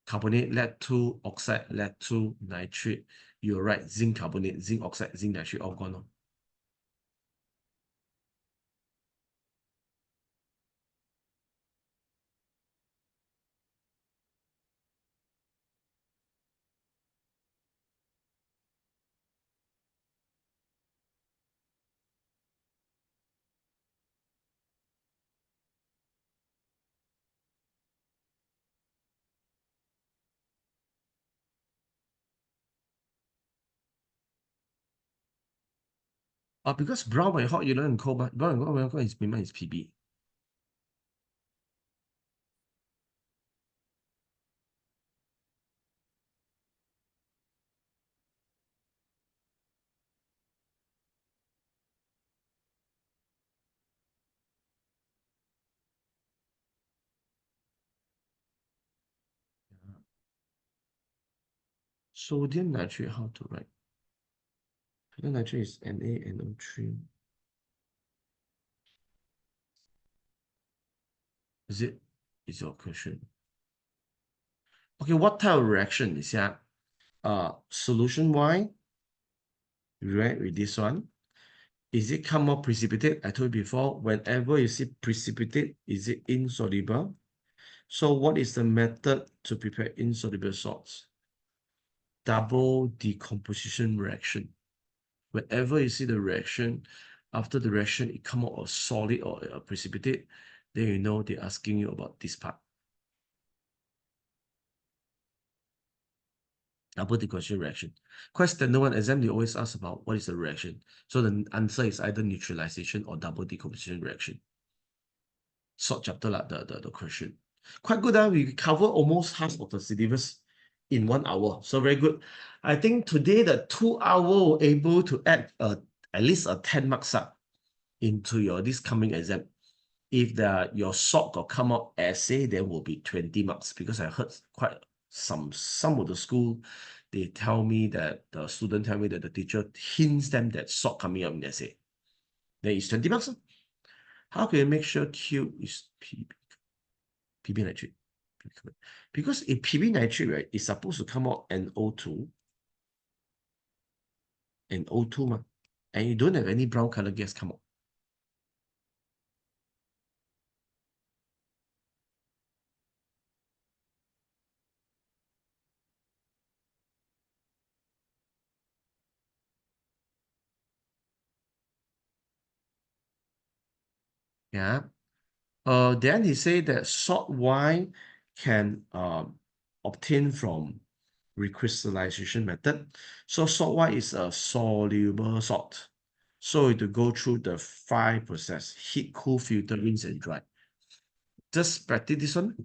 carbonate, lead-2 oxide, lead-2 nitrate, you're right, zinc carbonate, zinc oxide, zinc nitrate, all gone. Because brown and hot, yellow and cold, but brown and cold is Pb. Sodium nitrate, how to write? Sodium nitrate is NaNO3. Is it? Is your question? Okay, what type of reaction is that? Solution Y, right, with this one. Is it come out precipitate? I told you before, whenever you see precipitate, is it insoluble? So what is the method to prepare insoluble salts? Double decomposition reaction. Whenever you see the reaction, after the reaction, it come out a solid or a precipitate, then you know they're asking you about this part. Double decomposition reaction. Quite standard one exam, they always ask about what is the reaction. So the answer is either neutralization or double decomposition reaction. Short chapter like the question. Quite good. We cover almost half of the syllabus in 1 hour. So very good. I think today the 2 hour were able to add at least a 10 marks up into your this coming exam. If your short got come out essay, then will be 20 marks because I heard quite some of the school, they tell me that the student tell me that the teacher hints them that short coming up in essay. Then it's 20 marks. How can you make sure Q is Pb nitrate? Because if Pb nitrate, right, is supposed to come out NO2, and O2, and you don't have any brown color gas come out. Yeah. Then he said that salt Y can obtain from recrystallization method. So salt Y is a soluble salt. So to go through the 5 process: heat, cool, filter, rinse, and dry. Just practice this one.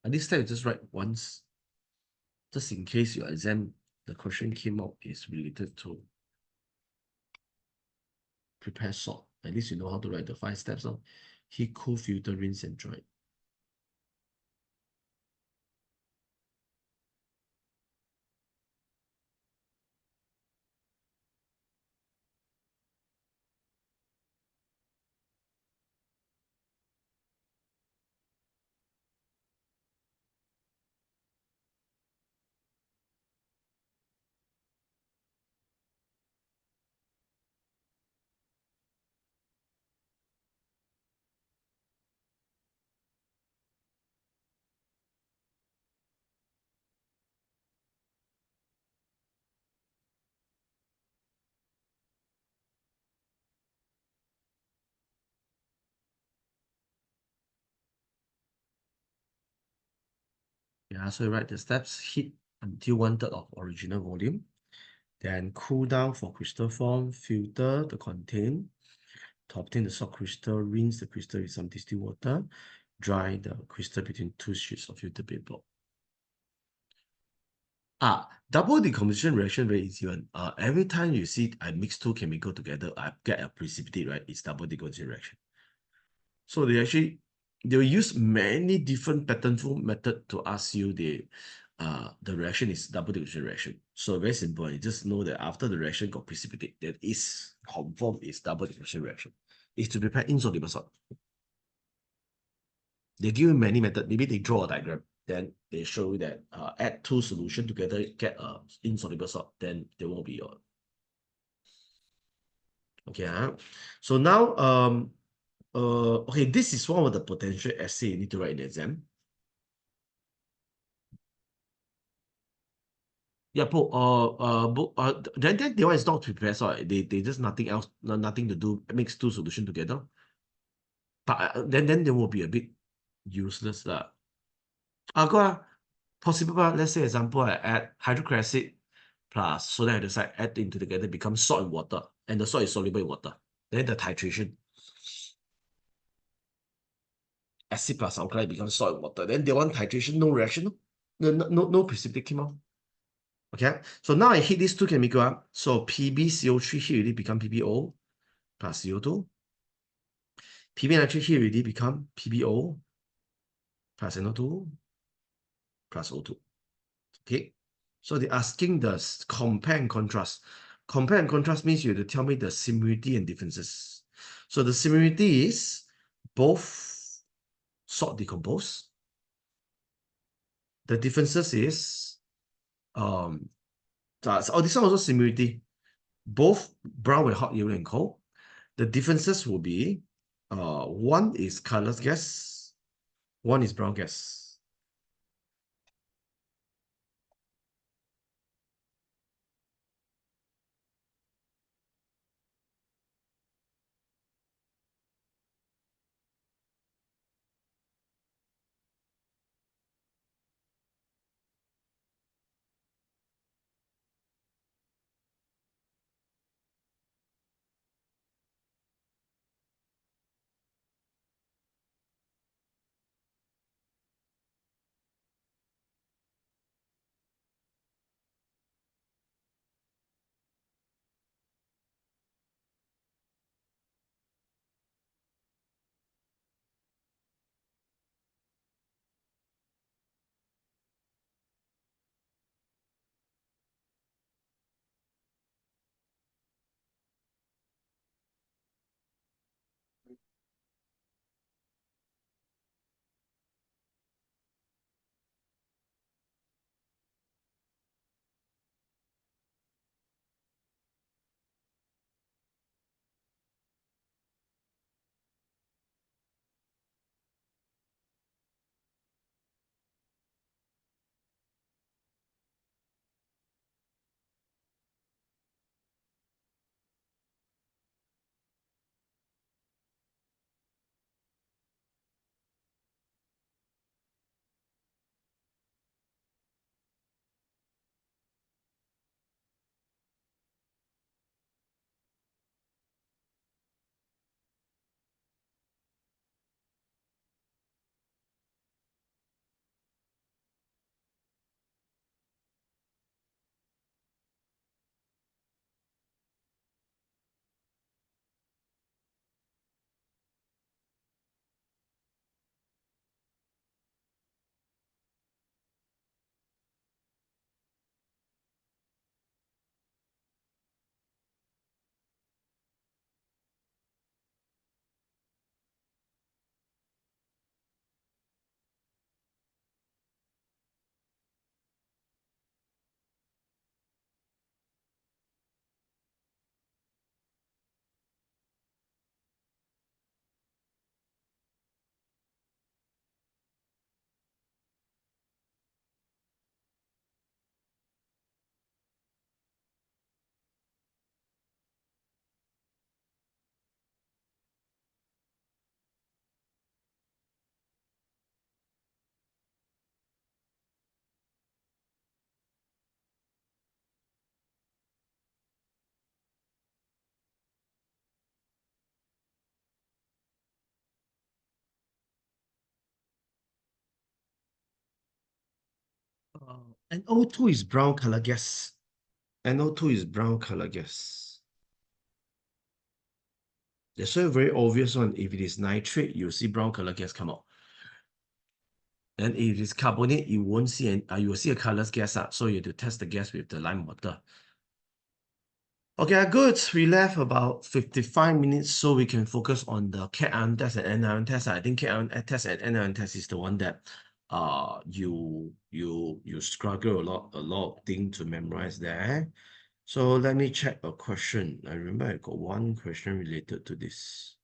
At this time, you just write once, just in case your exam, the question came out is related to prepare salt. At least you know how to write the 5 steps of heat, cool, filter, rinse, and dry. Yeah, so you write the steps: heat until 1/3 of original volume, then cool down for crystal form, filter the contain. To obtain the salt crystal, rinse the crystal with some distilled water, dry the crystal between 2 sheets of filter paper. Double decomposition reaction very easy one. Every time you see I mix two chemical together, I get a precipitate, right? It's double decomposition reaction. So they'll use many different patternful method to ask you the reaction is double decomposition reaction. So very simple. You just know that after the reaction got precipitate, that is confirmed is double decomposition reaction. It's to prepare insoluble salt. They give you many methods. Maybe they draw a diagram. Then they show you that add two solutions together, get a insoluble salt. Then there won't be okay. So now okay, this is one of the potential essay you need to write in the exam. Yeah, but then the one is not prepared, so they just nothing else, nothing to do, mix two solution together. But then they will be a bit useless lah. Go possible. Let's say example, I add hydrochloric acid plus sodium hydroxide, add into together, becomes salt and water, and the salt is soluble in water. Then the titration, acid plus alkali becomes salt and water. Then they want titration, no reaction, no precipitate came out. Okay, so now I heat these two chemical up. So PbCO3 here already become PbO plus CO2. PB nitrate here already become PbO plus NO2 plus O2. Okay, so they're asking the compare and contrast. Compare and contrast means you have to tell me the similarity and differences. So the similarity is both salt decompose. The differences is this one also similarity. Both brown with hot, yellow, and cold. The differences will be one is colorless gas, one is brown gas. NO2 is brown color gas. NO2 is brown color gas. That's a very obvious one. If it is nitrate, you'll see brown color gas come out. And if it's carbonate, you won't see you will see a colorless gas. So you have to test the gas with the lime water. Okay, good. We left about 55 minutes, so we can focus on the cation test and anion test. I think cation test and anion test is the one that you struggle a lot of things to memorize there. So let me check a question. I remember I got one question related to this.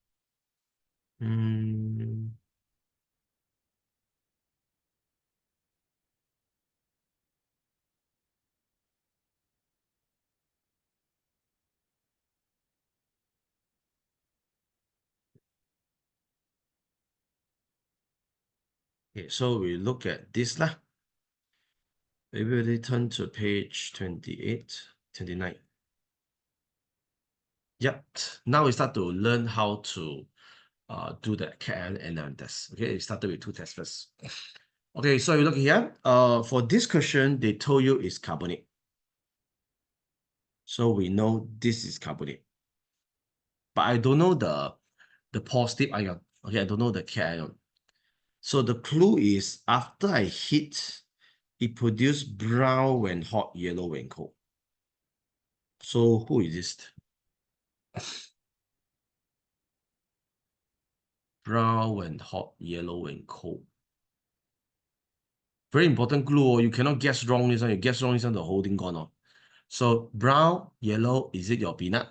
Okay, so we look at this lah. Maybe we turn to page 28, 29. Yep. Now we start to learn how to do the cation and anion test. Okay, it started with two tests first. Okay, so you look here. For this question, they told you it's carbonate. So we know this is carbonate. But I don't know the positive ion. Okay, I don't know the cation. So the clue is after I heat, it produces brown when hot, yellow when cold. So who is this? Brown when hot, yellow when cold. Very important clue. Oh, you cannot guess wrong this one. You guess wrong this one, the whole thing gone. So brown, yellow, is it your peanut?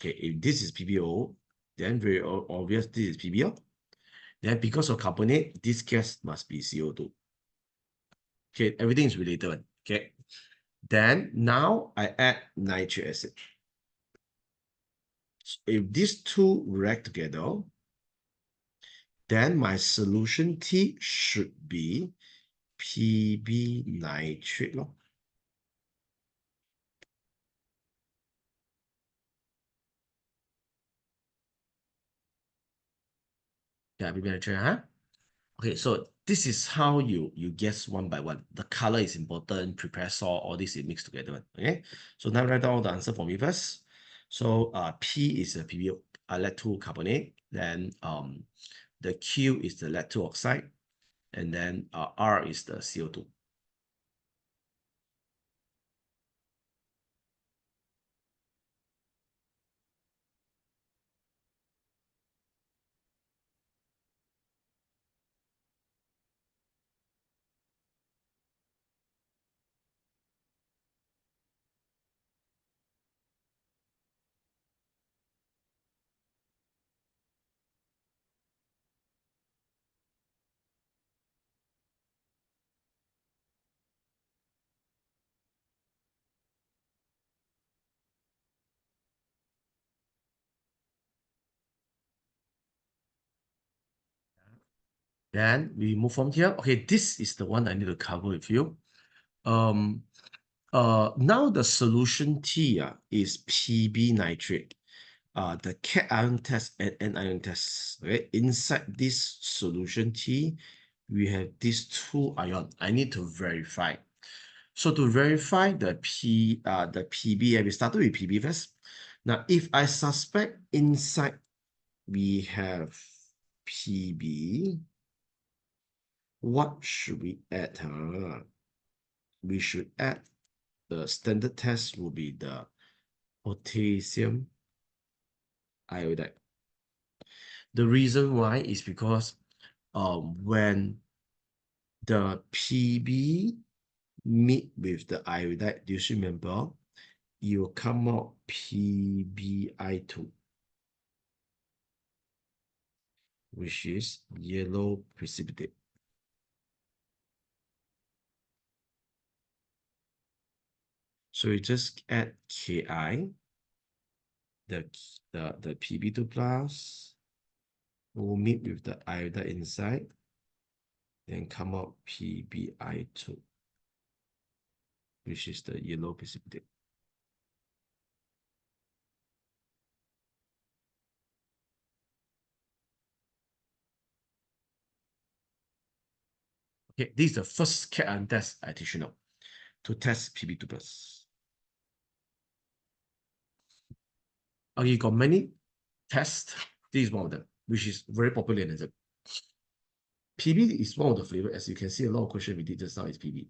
Okay, if this is PBO, then very obvious this is PBO. Then because of carbonate, this gas must be CO2. Okay, everything is related. Okay. Then now I add nitric acid. So if these two react together, then my solution T should be PB nitrate. Yeah, PB nitrate, huh? Okay, so this is how you guess one by one. The color is important, prepare salt, all this is mixed together. Okay, so now write down the answer for me first. So P is a PbO, lead-2 carbonate. Then the Q is the lead-2 oxide, and then R is the CO2. Then we move from here. Okay, this is the one I need to cover with you. Now the solution T is PB nitrate. The cation test and anion test. Okay, inside this solution T, we have these two ions. I need to verify. So to verify the PB, we started with PB first. Now, if I suspect inside we have PB, what should we add? We should add the standard test will be the potassium iodide. The reason why is because when the PB meet with the iodide, do you remember? You will come out PbI2, which is yellow precipitate. So you just add Ki, the Pb2 plus will meet with the iodide inside, then come out PbI2, which is the yellow precipitate. Okay, this is the first CAT test I teach you now to test PB2 plus. Okay, you got many tests. This is one of them, which is very popular in exam. PB is one of the flavor. As you can see, a lot of questions we did just now is PB.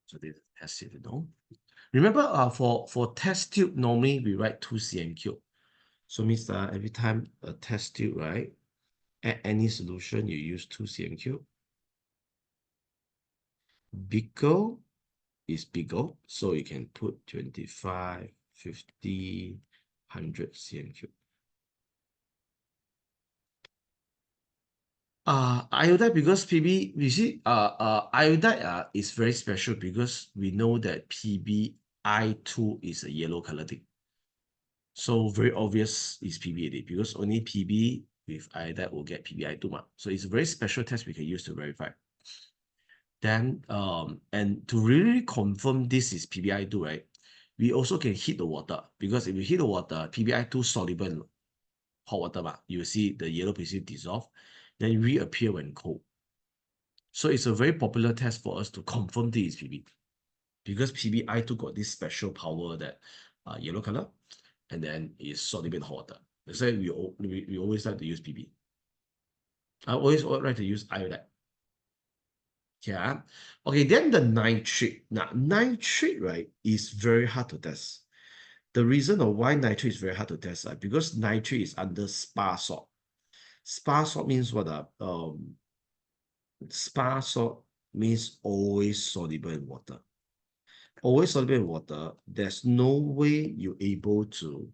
So this test tube, you know. Remember, for test tube, normally we write 2 cm cube. So means that every time a test tube, right, add any solution, you use 2 cm cube. Bigger is bigger, so you can put 25, 50, 100 cm cube. Iodide, because PB, you see, iodide is very special because we know that PbI2 is a yellow color thing. So very obvious is PbA because only PB with iodide will get PbI2. So it's a very special test we can use to verify. Then, and to really confirm this is PbI2, right? We also can heat the water, because if you heat the water, PbI2 soluble in hot water, you will see the yellow precipitate dissolve, then reappear when cold. So it's a very popular test for us to confirm this is PB, because PbI2 got this special power that yellow color, and then it's soluble in hot water. That's why we always like to use PB. I always like to use iodide. Yeah. Okay, then the nitrate. Now, nitrate, right, is very hard to test. The reason of why nitrate is very hard to test, because nitrate is under spar salt. Spar salt means what? Spar salt means always soluble in water. Always soluble in water, there's no way you're able to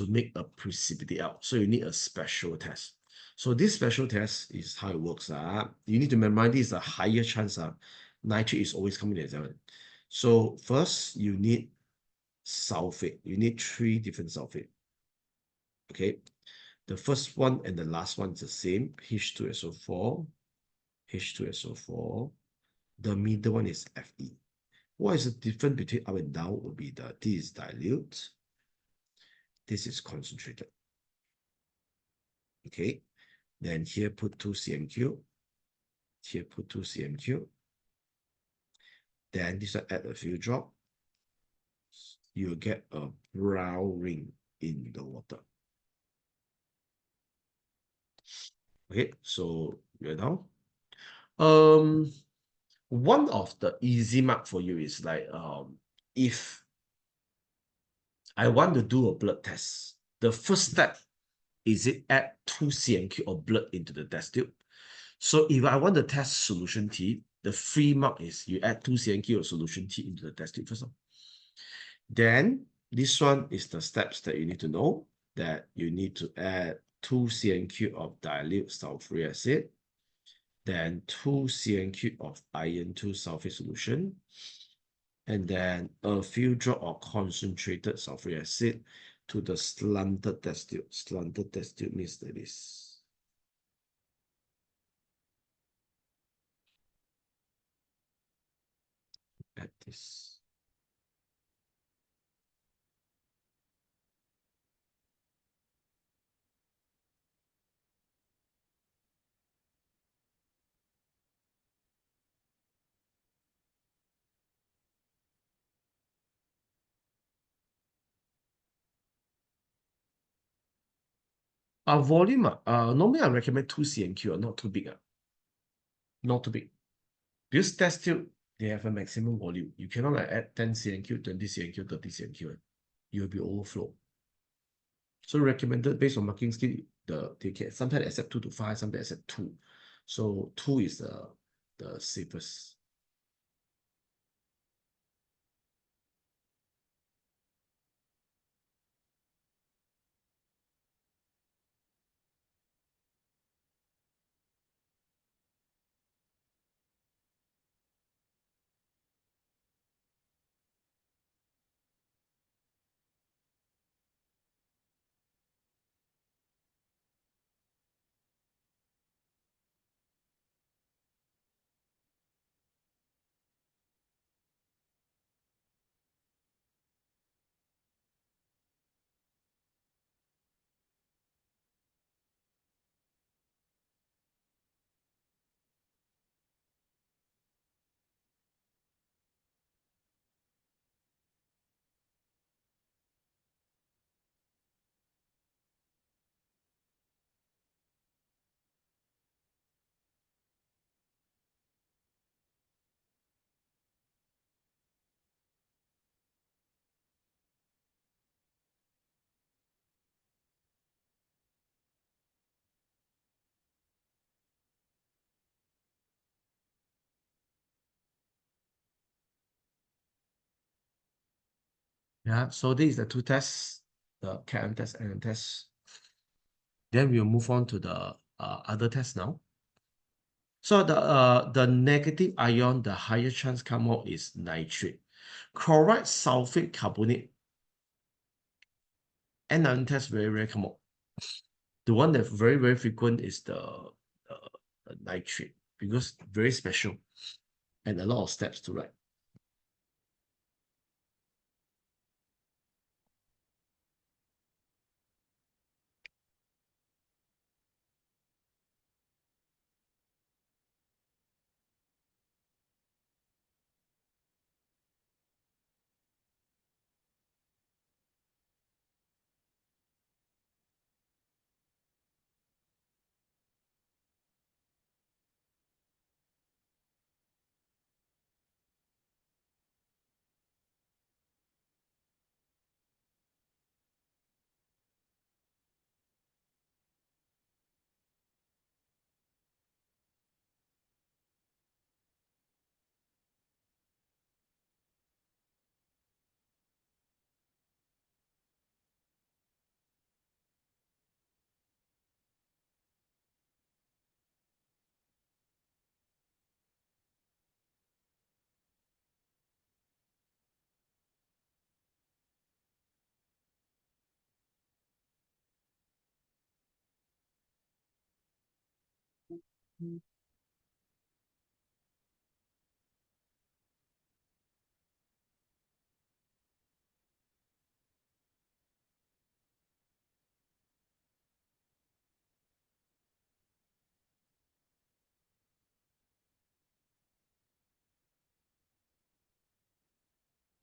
make a precipitate out. So you need a special test. So this special test is how it works. You need to memorize this is a higher chance nitrate is always coming to the exam. So first you need sulfate. You need 3 different sulfate. Okay. The first one and the last one is the same. H2SO4, H2SO4. The middle one is Fe. What is the difference between up and down would be this is dilute, this is concentrated. Okay. Then here put 2 cm cube. Here put 2 cm cube. Then this one add a few drop. You'll get a brown ring in the water. Okay, so we're now. One of the easy mark for you is like if I want to do a blood test, the first step is it add 2 cm cube of blood into the test tube. So if I want to test solution T, the free mark is you add 2 cm cube of solution T into the test tube first. Then this one is the steps that you need to know, that you need to add 2 cm cube of dilute sulfuric acid, then 2 cm cube of iron 2 sulfate solution, and then a few drop of concentrated sulfuric acid to the slanted test tube. Slanted test tube means that is at this. Volume, normally I recommend 2 cm cube, not too big. Not too big. Because test tube, they have a maximum volume. You cannot like add 10 cm cube, 20 cm cube, 30 cm cube. You will be overflow. So recommended based on marking scheme, they can sometimes accept 2 to 5, sometimes accept 2. So 2 is the safest. Yeah, so this is the two tests, the CHEM test and test. Then we'll move on to the other test now. So the negative ion, the higher chance come out is nitrate. Chloride, sulfate, carbonate, anion test very rare come out. The one that very frequent is the nitrate because very special and a lot of steps to write.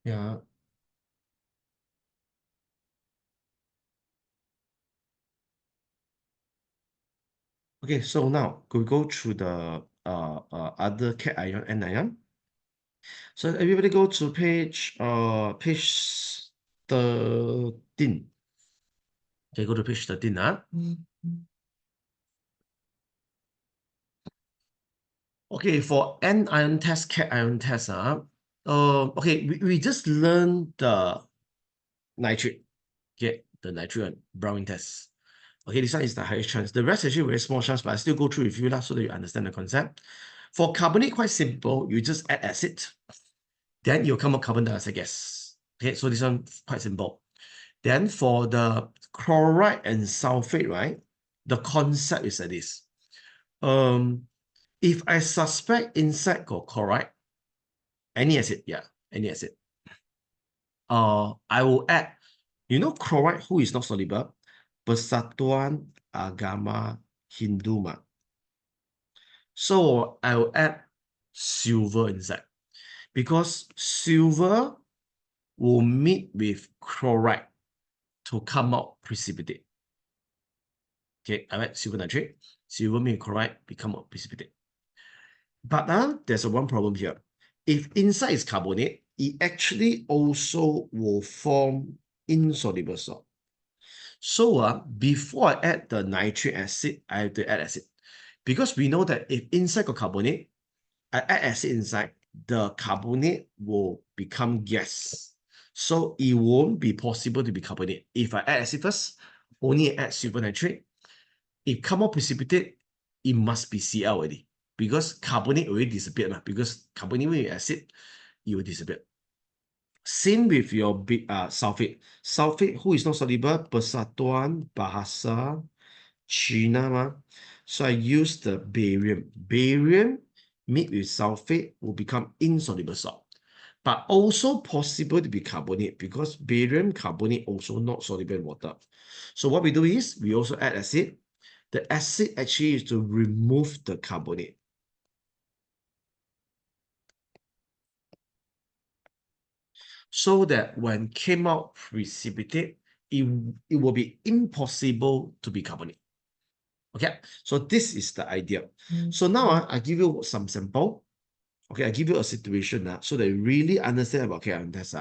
Yeah. Okay, so now we go through the other cation anion. So everybody go to page 13. Okay, go to page 13. Okay, for anion test, cation test. Okay, we just learned the nitrate. Okay, the nitrate Browning test. Okay, this one is the highest chance. The rest actually very small chance, but I still go through with you so that you understand the concept. For carbonate, quite simple. You just add acid, then you'll come out carbon dioxide gas. Okay, so this one quite simple. Then for the chloride and sulfate, right? The concept is like this. If I suspect inside got chloride, any acid, yeah, any acid. I will add, chloride who is not soluble? Persatuan Agama Hinduma. So I will add silver inside because silver will meet with chloride to come out precipitate. Okay, I add silver nitrate, silver meet with chloride become out precipitate. But there's one problem here. If inside is carbonate, it actually also will form insoluble salt. So before I add the nitric acid, I have to add acid. Because we know that if inside got carbonate, I add acid inside, the carbonate will become gas. So it won't be possible to be carbonate. If I add acid first, only add silver nitrate. If come out precipitate, it must be Cl already. Because carbonate already disappeared. Because carbonate with acid, it will disappear. Same with your sulfate. Sulfate, who is not soluble? Persatuan, Bahasa, China. So I use the barium. Barium mixed with sulfate will become insoluble salt. But also possible to be carbonate because barium carbonate also not soluble in water. So what we do is we also add acid. The acid actually is to remove the carbonate. So that when came out precipitate, it will be impossible to be carbonate. Okay, so this is the idea. So now I give you some sample. Okay, I give you a situation so that you really understand about KRM test.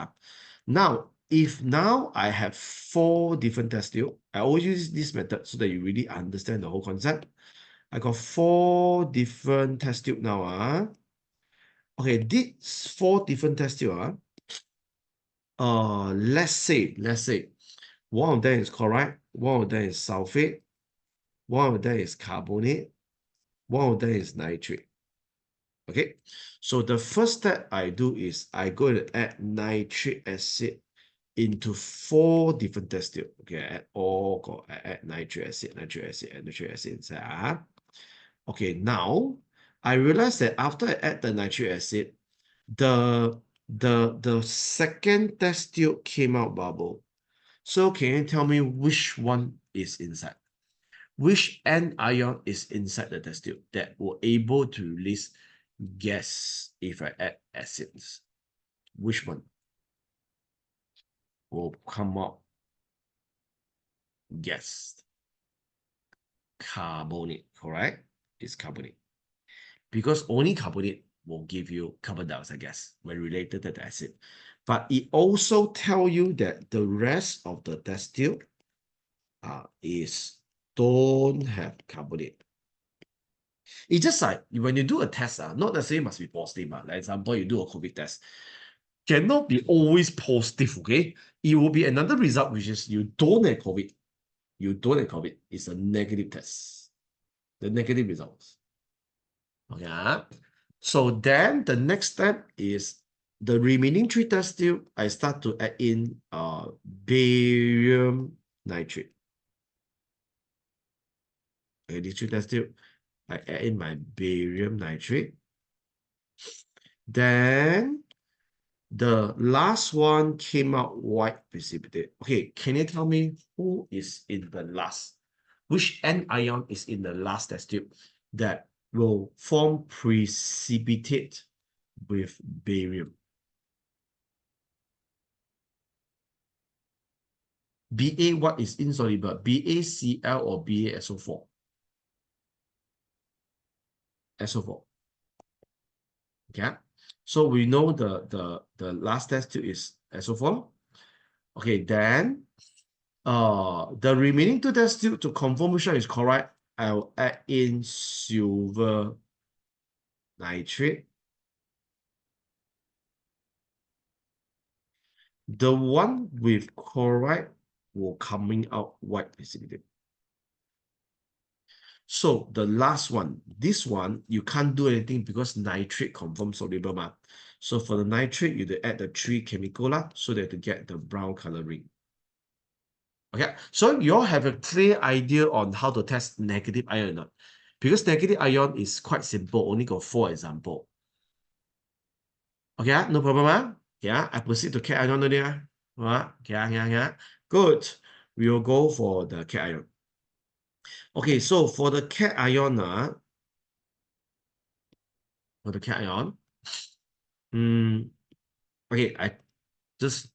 Now, if now I have 4 different test tube, I always use this method so that you really understand the whole concept. I got 4 different test tube now. Okay, these 4 different test tube let's say one of them is chloride, one of them is sulfate, one of them is carbonate, one of them is nitrate. Okay, so the first step I do is I go to add nitric acid into 4 different test tube. Okay, I add nitric acid, and nitric acid inside. Okay, now I realize that after I add the nitric acid, the the second test tube came out bubble. So can you tell me which one is inside? Which anion is inside the test tube that will able to release gas if I add acids? Which one will come out gas? Carbonate, correct? It's carbonate. Because only carbonate will give you carbon dioxide gas when related to the acid. But it also tell you that the rest of the test tube is don't have carbonate. It's just like when you do a test, not necessarily must be positive. Like example, you do a COVID test. Cannot be always positive, okay? It will be another result, which is you don't have COVID. You don't have COVID. It's a negative test. The negative results. Okay. So then the next step is the remaining 3 test tube, I start to add in barium nitrate. Okay, these 3 test tube, I add in my barium nitrate. Then the last one came out white precipitate. Okay, can you tell me who is in the last? Which anion is in the last test tube that will form precipitate with barium? Ba, what is insoluble? BaCl or BaSO4? SO4. Okay. So we know the last test tube is SO4. Okay, then the remaining 2 test tube to confirm which one is correct, I'll add in silver nitrate. The one with chloride will coming out white precipitate. So the last one, this one, you can't do anything because nitrate confirms soluble. So for the nitrate, you add the 3 chemical so that to get the brown coloring. Okay, so you all have a clear idea on how to test negative ion or not. Because negative ion is quite simple, only got 4 examples. Okay, no problem. Yeah, I proceed to cation there. Okay, good. We will go for the cation. Okay, so for the cation, okay, I just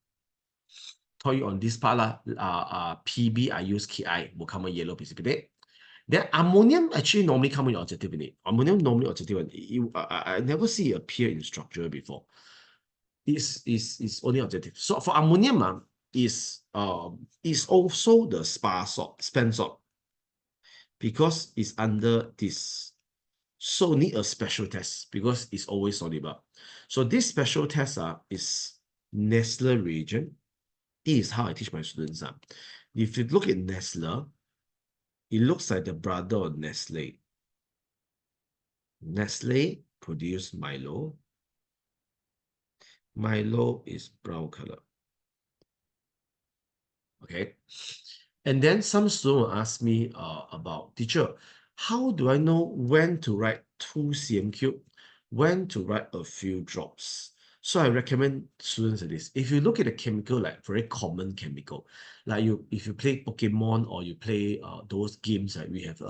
told you on this part PB I use Ki will come a yellow precipitate. Then ammonium actually normally come in objective in it. Ammonium normally objective. I never see it appear in structure before. Is only objective. So for ammonium is also the spent salt, because it's under this. So need a special test because it's always soluble. So this special test is Nestle reagent. This is how I teach my students. If you look at Nestle, it looks like the brother of Nestle. Nestle produce Milo. Milo is brown color. Okay. And then some student will ask me about, teacher, how do I know when to write 2 cm cube, when to write a few drops? So I recommend students this. If you look at the chemical, like very common chemical, like if you play Pokemon or you play those games, like we have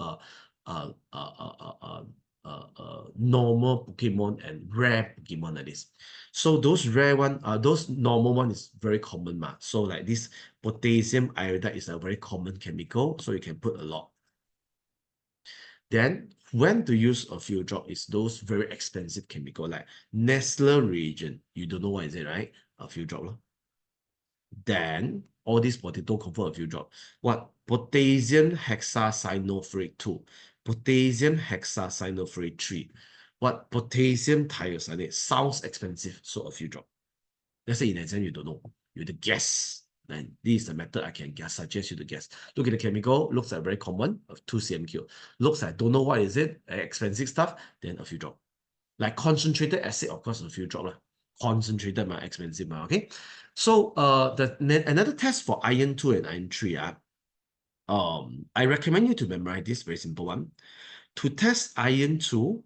normal Pokemon and rare Pokemon like this. So those rare one, those normal one is very common. So like this potassium iodide is a very common chemical, so you can put a lot. Then when to use a few drop is those very expensive chemical like Nestle reagent. You don't know what is it, right? A few drop. Then all these potato confirm a few drop. What? Potassium hexacyanophorate 2, potassium hexacyanophorate 3. What? Potassium thiocyanate. Sounds expensive, so a few drop. Let's say in exam you don't know. You have to guess. And this is the method I can suggest you to guess. Look at the chemical, looks like very common, of 2 cm3. Looks like don't know what is it, expensive stuff, then a few drop. Like concentrated acid, of course, a few drop. Concentrated, expensive, okay? So another test for iron 2 and iron 3, I recommend you to memorize this very simple one. To test iron 2,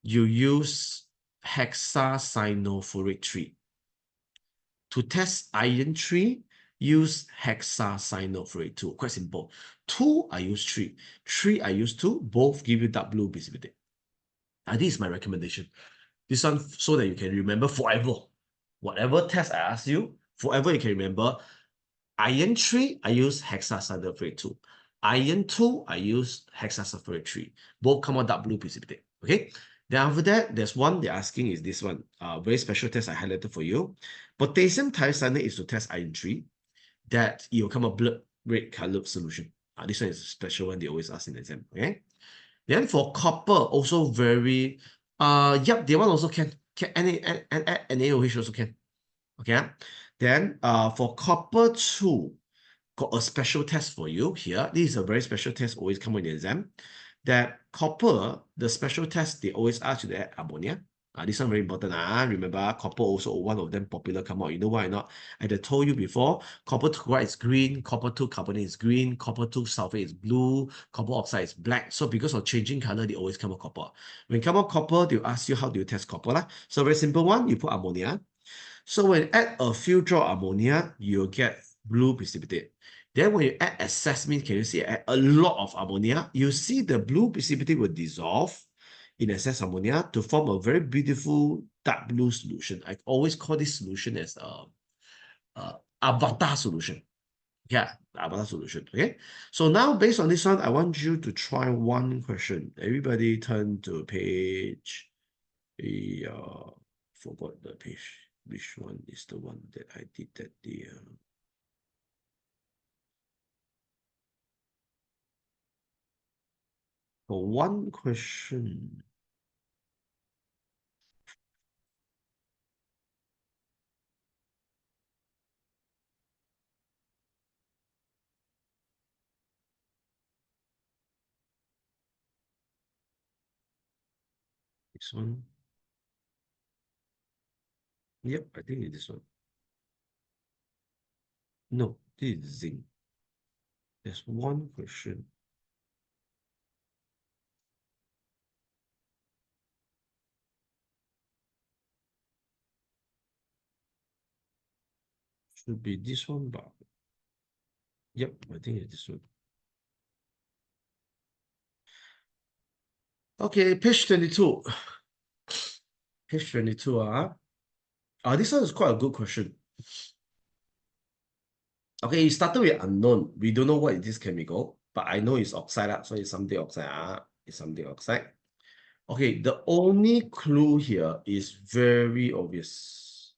you use hexacyanophoric 3. To test iron 3, use hexacyanophoric 2. Quite simple. 2, I use 3. 3, I use 2. Both give you dark blue precipitate. This is my recommendation. This one so that you can remember forever. Whatever test I ask you, forever you can remember. Iron 3, I use hexacyanophoric 2. Iron 2, I use hexacyanophoric 3. Both come out dark blue precipitate. Okay. Then after that, there's one they're asking is this one. Very special test I highlighted for you. Potassium thiocyanate is to test iron 3. That it will come a blood red colored solution. This one is a special one they always ask in the exam. Okay. Then for copper, also very yep, the one also can NaOH also can. Okay. Then for copper 2, got a special test for you here. This is a very special test always come in the exam. That copper, the special test, they always ask you to add ammonia. This one very important. Remember, copper also one of them popular come out. You know why not? I had told you before, copper 2 chloride is green, copper 2 carbonate is green, copper 2 sulfate is blue, copper oxide is black. So because of changing color, they always come out copper. When come out copper, they'll ask you how do you test copper. So very simple one, you put ammonia. So when you add a few drop ammonia, you'll get blue precipitate. Then when you add excess, means can you see add a lot of ammonia? You see the blue precipitate will dissolve in excess ammonia to form a very beautiful dark blue solution. I always call this solution as avatar solution. Yeah, avatar solution. Okay. So now based on this one, I want you to try one question. Everybody turn to page. Forgot the page. Which one is the one that I did that day? For one question. This one. Yep, I think it's this one. No, this is zinc. There's one question. Should be this one, but yep, I think it's this one. Okay, page 22. Page 22. This one is quite a good question. Okay, it started with unknown. We don't know what is this chemical, but I know it's oxide, so it's something oxide. It's something oxide. Okay, the only clue here is very obvious.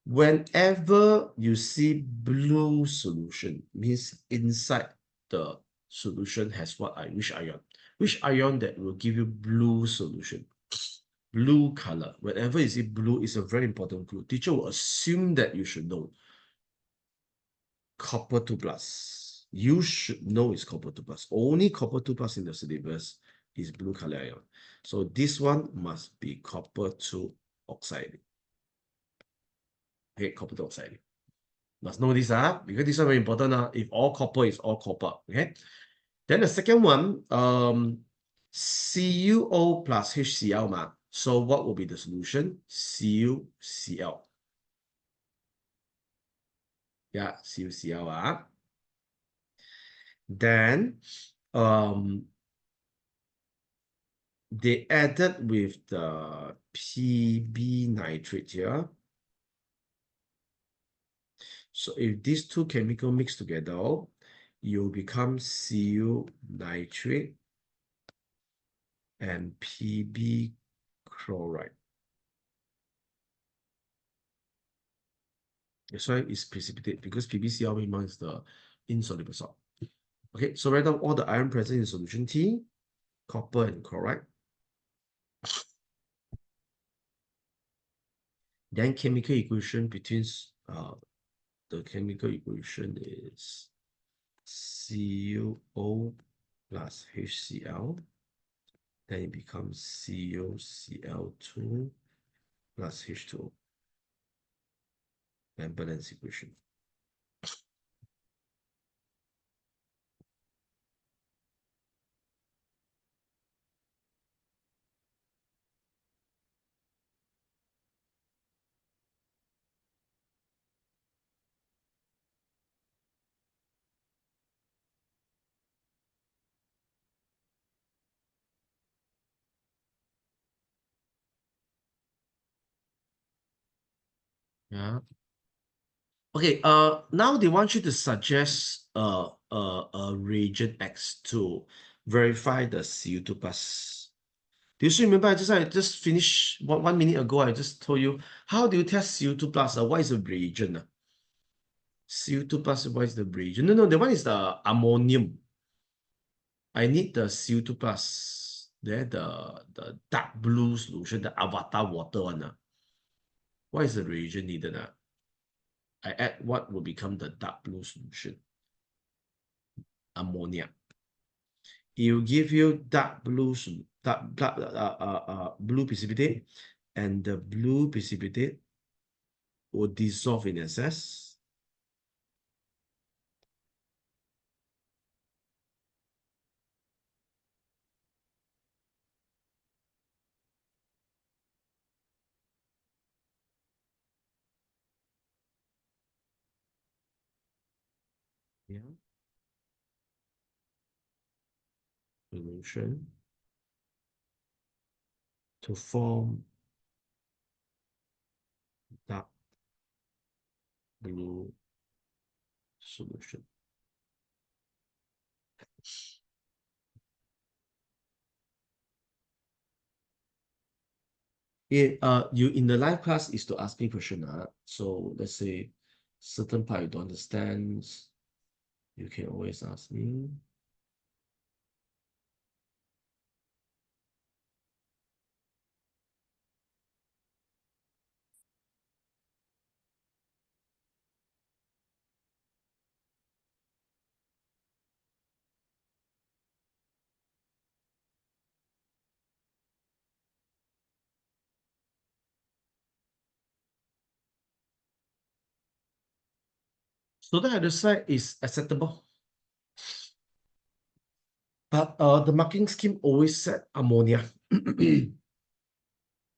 Whenever you see blue solution, means inside the solution has what which ion? Which ion that will give you blue solution? Blue color. Whenever you see blue, is a very important clue. Teacher will assume that you should know. Copper 2 plus. You should know it's copper 2 plus. Only copper 2 plus in the syllabus is blue color ion. So this one must be copper 2 oxide. Okay, copper 2 oxide. Must know this, because this one very important. If all copper is all copper. Okay. Then the second one, CuO plus HCl ma. So what will be the solution? CuCl. Yeah, CuCl. Then they added with the PB nitrate here. So if these two chemical mix together, you become Cu nitrate and PB chloride. That's why it's precipitate, because PbCl means the insoluble salt. Okay, so write down all the iron present in solution T, copper and chloride. Then chemical equation between the chemical equation is CuO plus HCl. Then it becomes CuCl2 plus H2O. And balance equation. Yeah. Okay, now they want you to suggest a reagent X to verify the Cu2 plus. Do you still remember? I just finished 1 minute ago. I just told you how do you test Cu2 plus? What is the reagent? Cu2 plus, what is the reagent? No, the one is the ammonium. I need the Cu2 plus. There, the dark blue solution, the avatar water one. What is the reagent needed? I add what will become the dark blue solution? Ammonia. It will give you dark blue, blue precipitate, and the blue precipitate will dissolve in excess. Yeah. Solution to form dark blue solution. You in the live class is to ask me question. So let's say certain part you don't understand, you can always ask me. So the hydroxide is acceptable. But the marking scheme always said ammonia. You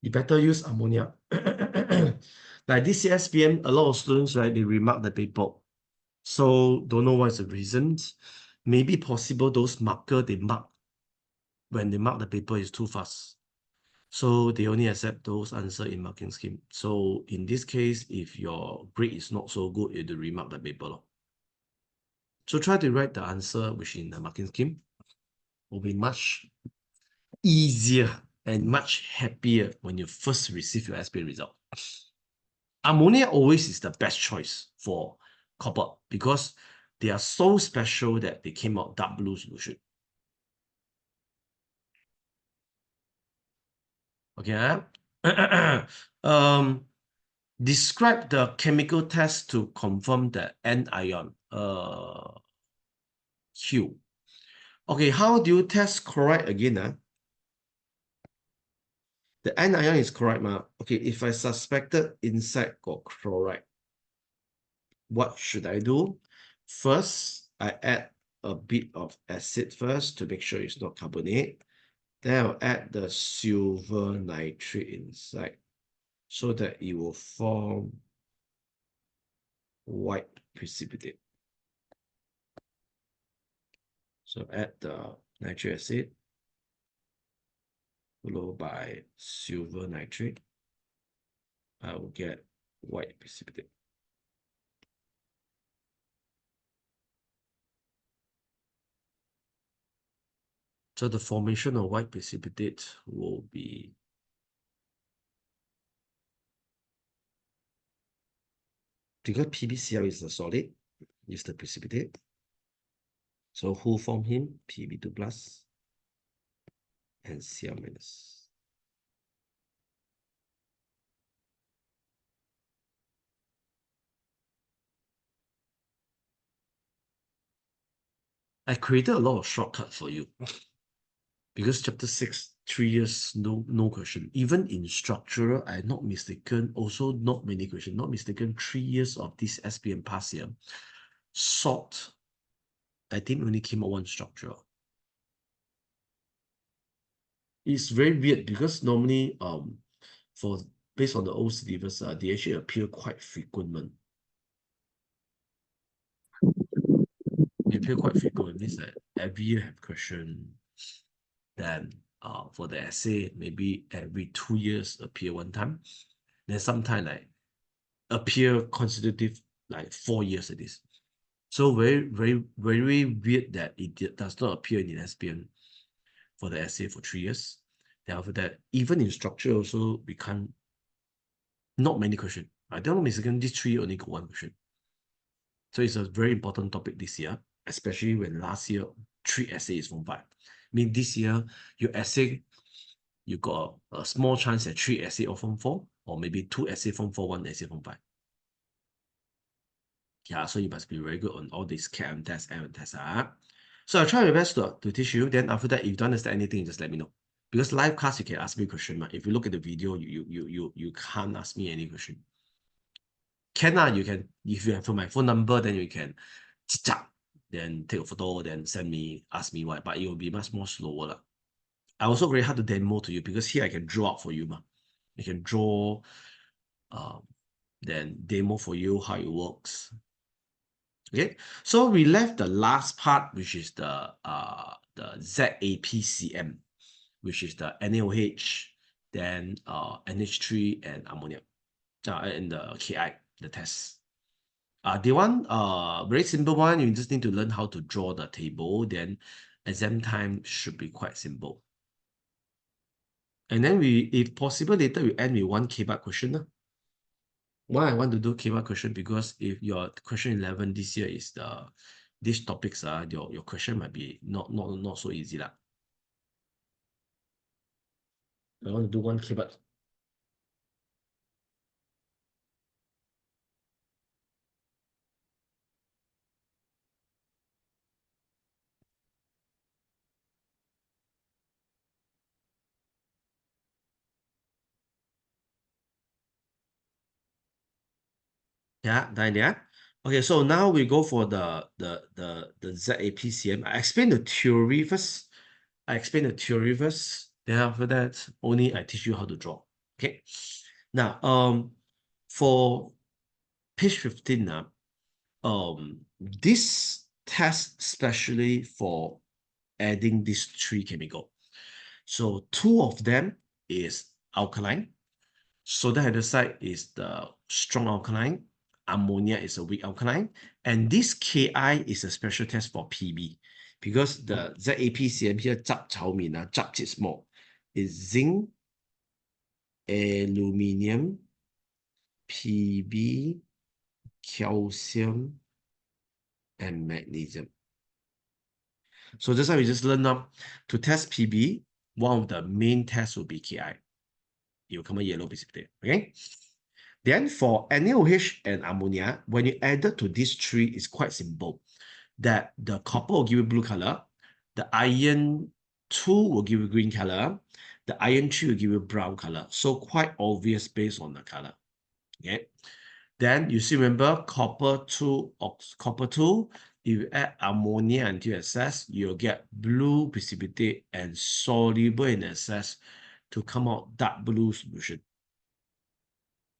better use ammonia. Like this CSPM, a lot of students, right, they remark the paper. So don't know what's the reason. Maybe possible those marker they mark when they mark the paper is too fast. So they only accept those answer in marking scheme. So in this case, if your grade is not so good, you have to remark the paper. So try to write the answer which in the marking scheme will be much easier and much happier when you first receive your SPA result. Ammonia always is the best choice for copper because they are so special that they came out dark blue solution. Okay. Describe the chemical test to confirm the anion. Q. Okay, how do you test chloride again? The anion is chloride, ma. Okay, if I suspected inside got chloride, what should I do? First, I add a bit of acid first to make sure it's not carbonate. Then I'll add the silver nitrate inside so that it will form white precipitate. So add the nitric acid followed by silver nitrate. I will get white precipitate. So the formation of white precipitate will be because PbCl is the solid, is the precipitate. So who form him? Pb2 plus and Cl minus. I created a lot of shortcuts for you because chapter 6, 3 years, no question. Even in structural, I'm not mistaken, also not many questions. Not mistaken, 3 years of this SPM past year. Sort, I think only came out one structure. It's very weird because normally for based on the old syllabus, they actually appear quite frequent. They appear quite frequent. It means that every year have question. Then for the essay, maybe every 2 years appear one time. Then sometimes like appear consecutive like 4 years at least. So very weird that it does not appear in the SPM for the essay for 3 years. Then after that, even in structure also, we can't, not many questions. I don't know, mistaken, this 3 only got 1 question. So it's a very important topic this year, especially when last year 3 essays from 5. I mean, this year your essay, you got a small chance at 3 essay or from 4, or maybe 2 essay from 4, 1 essay from 5. Yeah, so you must be very good on all these CHEM tests and tests. So I'll try my best to teach you. Then after that, if you don't understand anything, just let me know. Because live class, you can ask me a question. If you look at the video, you can't ask me any question. Can you can, if you have my phone number, then you can then take a photo, then send me, ask me why, but it will be much more slower. I also very hard to demo to you because here I can draw out for you. I can draw, then demo for you how it works. Okay, so we left the last part, which is the ZAPCM, which is the NaOH, then NH3 and ammonia, and the Ki, the test. They want very simple one. You just need to learn how to draw the table. Then exam time should be quite simple. And then if possible, later we end with 1 KBAT question. Why I want to do KBAT question? Because if your question 11 this year is these topics, your question might be not so easy lah. I want to do 1 KBAT. Yeah, done there. Okay, so now we go for the ZAPCM. I explain the theory first. Then after that, only I teach you how to draw. Okay. Now, for page 15 now, this test especially for adding these 3 chemical. So 2 of them is alkaline. Sodium hydroxide is the strong alkaline. Ammonia is a weak alkaline. And this Ki is a special test for PB. Because the ZAPCM here, zap cao min, zap is small, is zinc, aluminium, PB, calcium, and magnesium. So that's why we just learned now to test PB, one of the main tests will be Ki. It will come a yellow precipitate. Okay. Then for NaOH and ammonia, when you add it to these 3, it's quite simple. That the copper will give you blue color, the iron 2 will give you green color, the iron 3 will give you brown color. So quite obvious based on the color. Okay. Then you see, remember copper 2, if you add ammonia until excess, you'll get blue precipitate and soluble in excess to come out dark blue solution.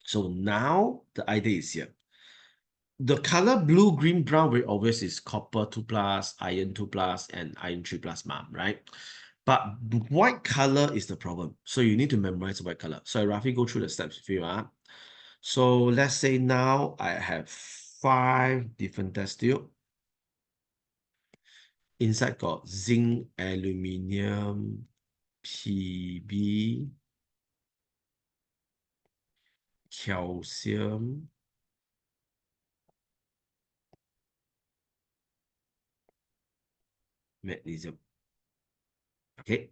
So now the idea is here. The color blue, green, brown very obvious is copper 2 plus, iron 2 plus, and iron 3 plus, right? But white color is the problem. So you need to memorize the white color. So I roughly go through the steps with you. So let's say now I have 5 different test tube. Inside got zinc, aluminium, PB, calcium, magnesium. Okay,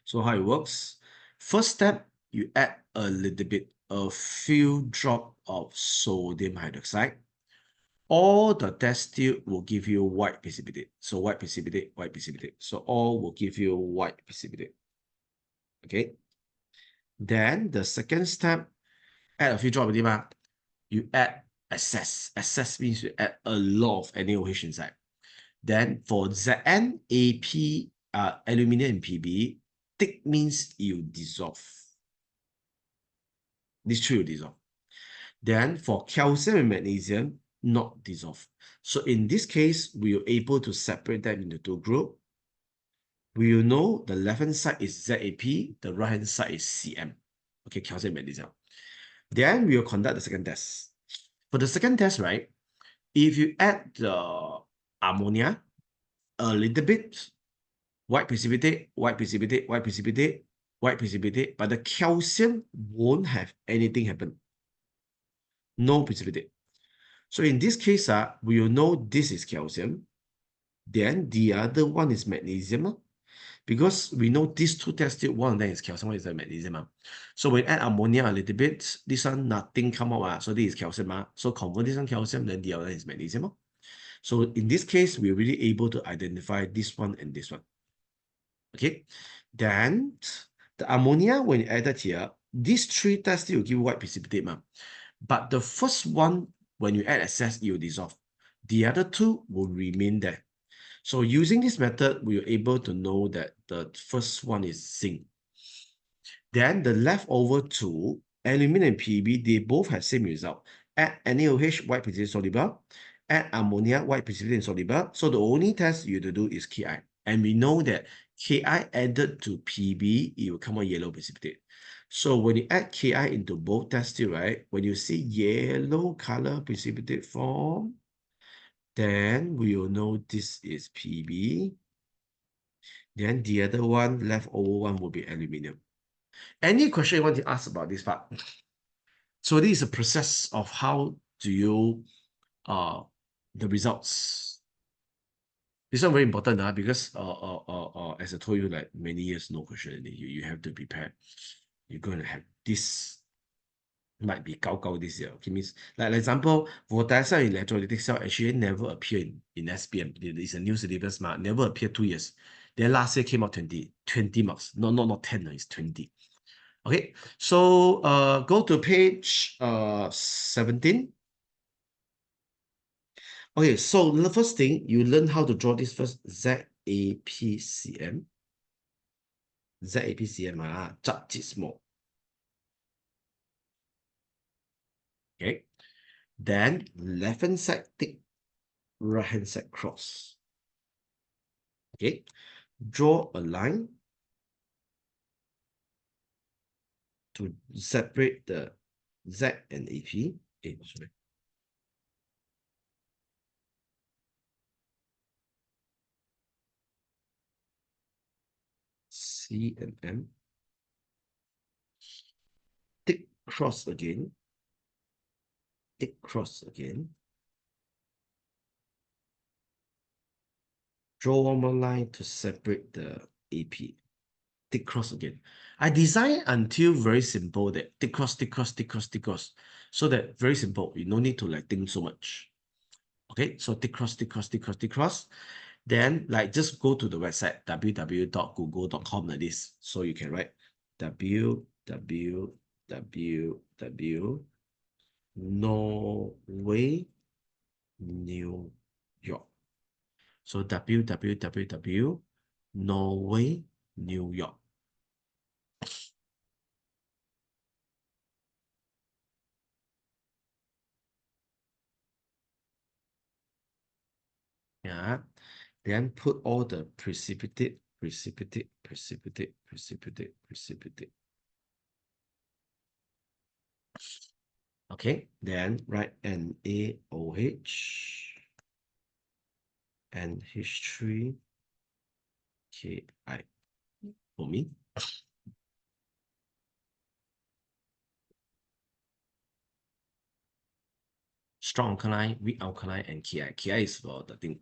so how it works. First step, you add a few drop of sodium hydroxide. all the test tube will give you white precipitate. So white precipitate, white precipitate. So all will give you white precipitate. Okay. Then the second step, add a few drop already, ma. You add excess. Excess means you add a lot of NaOH inside. Then for Zn, AP, aluminum and PB, thick means you dissolve. These three will dissolve. Then for calcium and magnesium, not dissolve. So in this case, we are able to separate them into two groups. We will know the left-hand side is ZAP, the right-hand side is CM. Okay, calcium and magnesium. Then we will conduct the second test. For the second test, right, if you add the ammonia, a little bit, white precipitate, white precipitate, white precipitate, white precipitate, but the calcium won't have anything happen. No precipitate. So in this case, we will know this is calcium. Then the other one is magnesium. Because we know these two test tube, one of them is calcium, one is the magnesium. So we add ammonia a little bit, this one nothing come out. So this is calcium. So convert this one calcium, then the other one is magnesium. So in this case, we're really able to identify this one and this one. Okay. Then the ammonia, when added here, these three tests will give white precipitate. But the first one, when you add excess, it will dissolve. The other two will remain there. So using this method, we are able to know that the first one is zinc. Then the leftover two, aluminum and PB, they both have same result. Add NaOH, white precipitate soluble. Add ammonia, white precipitate soluble. So the only test you have to do is Ki. And we know that Ki added to PB, it will come out yellow precipitate. So when you add Ki into both test tube, right, when you see yellow color precipitate form, then we will know this is PB. Then the other one, leftover one, will be aluminum. Any question you want to ask about this part? So this is a process of how do you the results. This one very important because as I told you, like many years no question, you have to prepare. You're going to have this might be gao this year. Okay, means like example, volatile electrolytic cell actually never appear in SPM. It's a new syllabus, never appeared 2 years. Then last year came out 20 marks. No, not 10, it's 20. Okay, so go to page 17. Okay, so the first thing, you learn how to draw this first ZAPCM. ZAPCM, just small. Okay, then left-hand side thick, right-hand side cross. Okay, draw a line to separate the Z and AP. Sorry. C and M. Thick cross again. Thick cross again. Draw one more line to separate the AP. Thick cross again. I design until very simple that thick cross, thick cross, thick cross, thick cross. So that very simple. You no need to like think so much. Okay, so thick cross, thick cross, thick cross, thick cross. Then like just go to the website www.google.com like this. So you can write www Norway, New York. So www Norway, New York. Yeah. Then put all the precipitate. Okay, then write NaOH and H3 Ki for me. Strong alkaline, weak alkaline, and Ki. Ki is for the thing.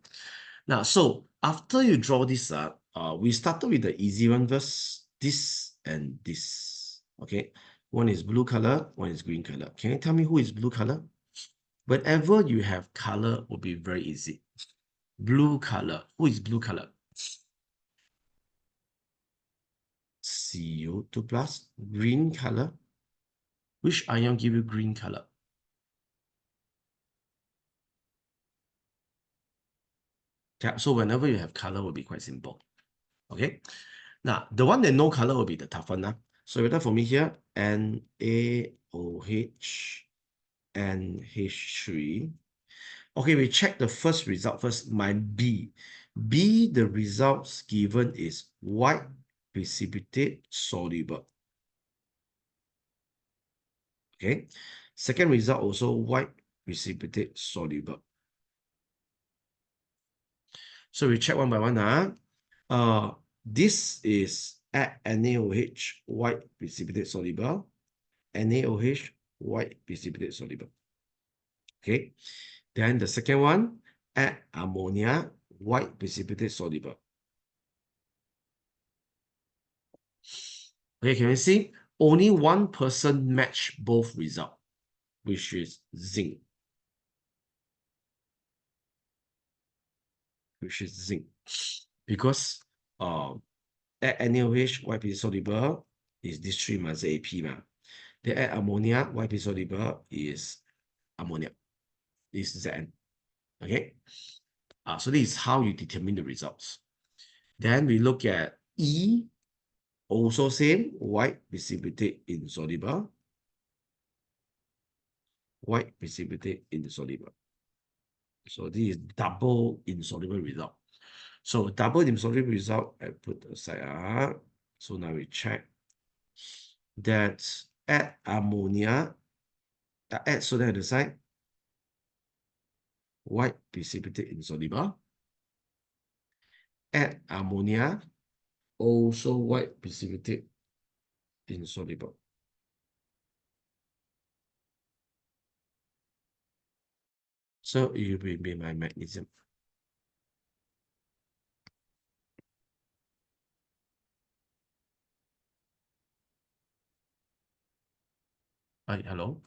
Now, so after you draw this up, we started with the easy one first. This and this. Okay, one is blue color, one is green color. Can you tell me who is blue color? Whenever you have color, will be very easy. Blue color. Who is blue color? CO2 plus. Green color. Which ion give you green color? Yeah, so whenever you have color, will be quite simple. Okay. Now, the one that no color will be the tough one. So write for me here, NaOH, NH3. Okay, we check the first result first, my B. B, the results given is white precipitate soluble. Okay. Second result also white precipitate soluble. So we check one by one. This is at NaOH white precipitate soluble. NaOH white precipitate soluble. Okay. Then the second one, add ammonia white precipitate soluble. Okay, can you see? Only one person matched both results, which is zinc. Because add NaOH white precipitate soluble is this 3 minus AP. They add ammonia white precipitate soluble is ammonia. Is Zn. Okay. So this is how you determine the results. Then we look at E, also same, white precipitate insoluble. White precipitate insoluble. So this is double insoluble result. So double insoluble result, I put aside. So now we check that add ammonia, add soda at the side, white precipitate insoluble. Add ammonia, also white precipitate insoluble. So it will be my magnesium. Hi, hello.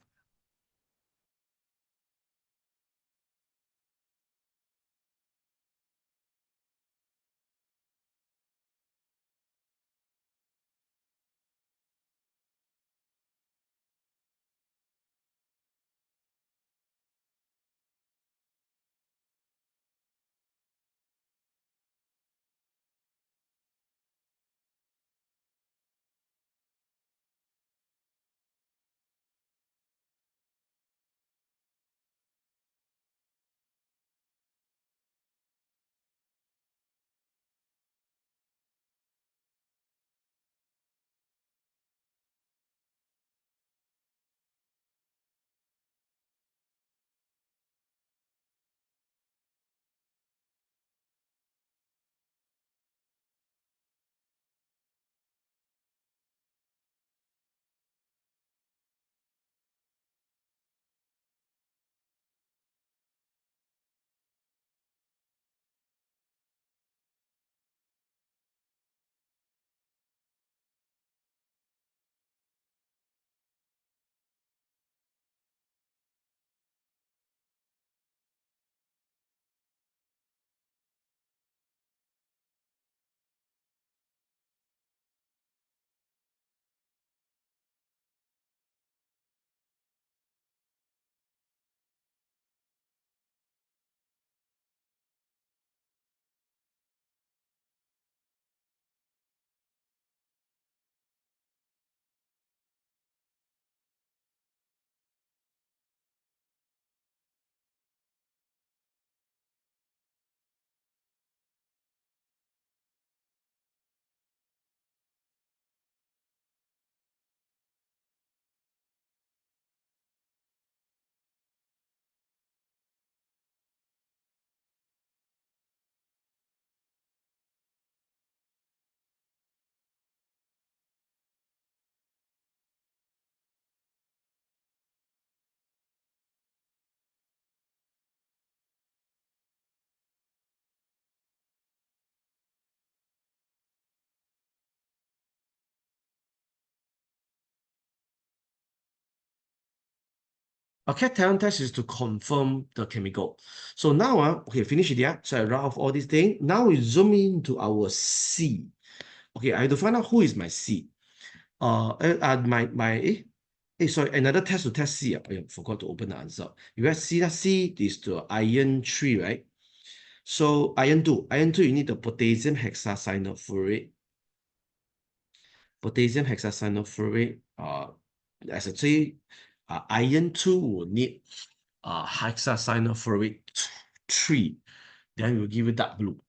A cation test is to confirm the chemical. So now, okay, finish it, yeah. So I round off all these things. Now we zoom into our C. Okay, I have to find out who is my C. Sorry, another test to test C. I forgot to open the answer. You guys see that C is the iron 3, right? So iron 2. Iron 2, you need the potassium hexacyanophorate. Potassium hexacyanophorate, as I say, iron 2 will need hexacyanophorate 3. Then we'll give you dark blue.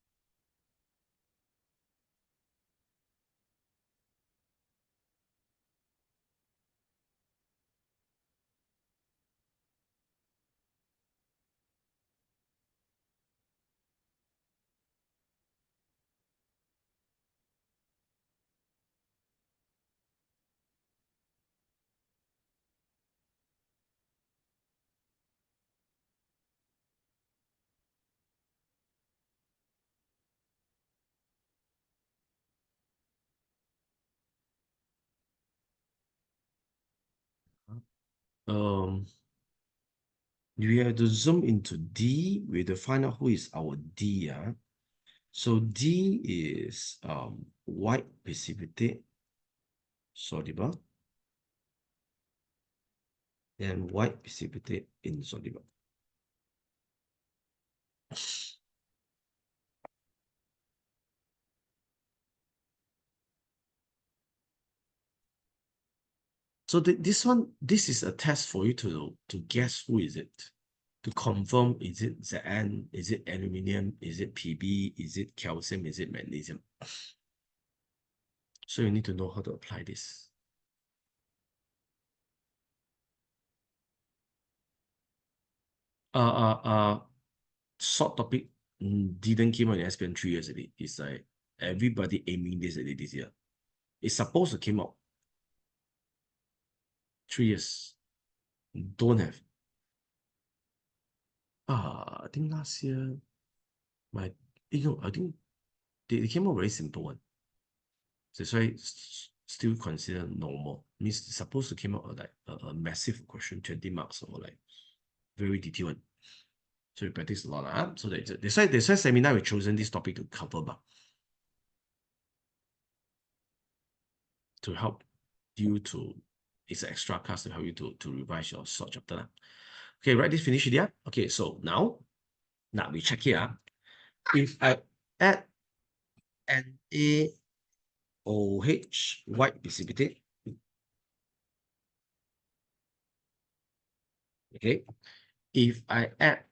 Um, we have to zoom into D. We have to find out who is our D. So D is white precipitate soluble and white precipitate insoluble. So this is a test for you to guess who is it, to confirm is it Zn, is it aluminium, is it Pb, is it calcium, is it magnesium. So you need to know how to apply this. Short topic didn't came out in SPM 3 years already. It's like everybody aiming this already this year. It's supposed to came out 3 years. Don't have. I think last year my I think they came out very simple one. So that's why still considered normal. Means it's supposed to came out like a massive question, 20 marks or like very detailed one. So we practice a lot. So that's why seminar we chosen this topic to cover to help you to, it's an extra class to help you to revise your short chapter. Okay, right, this finish it, yeah? Okay, so now we check here. If I add NaOH, white precipitate, okay? If I add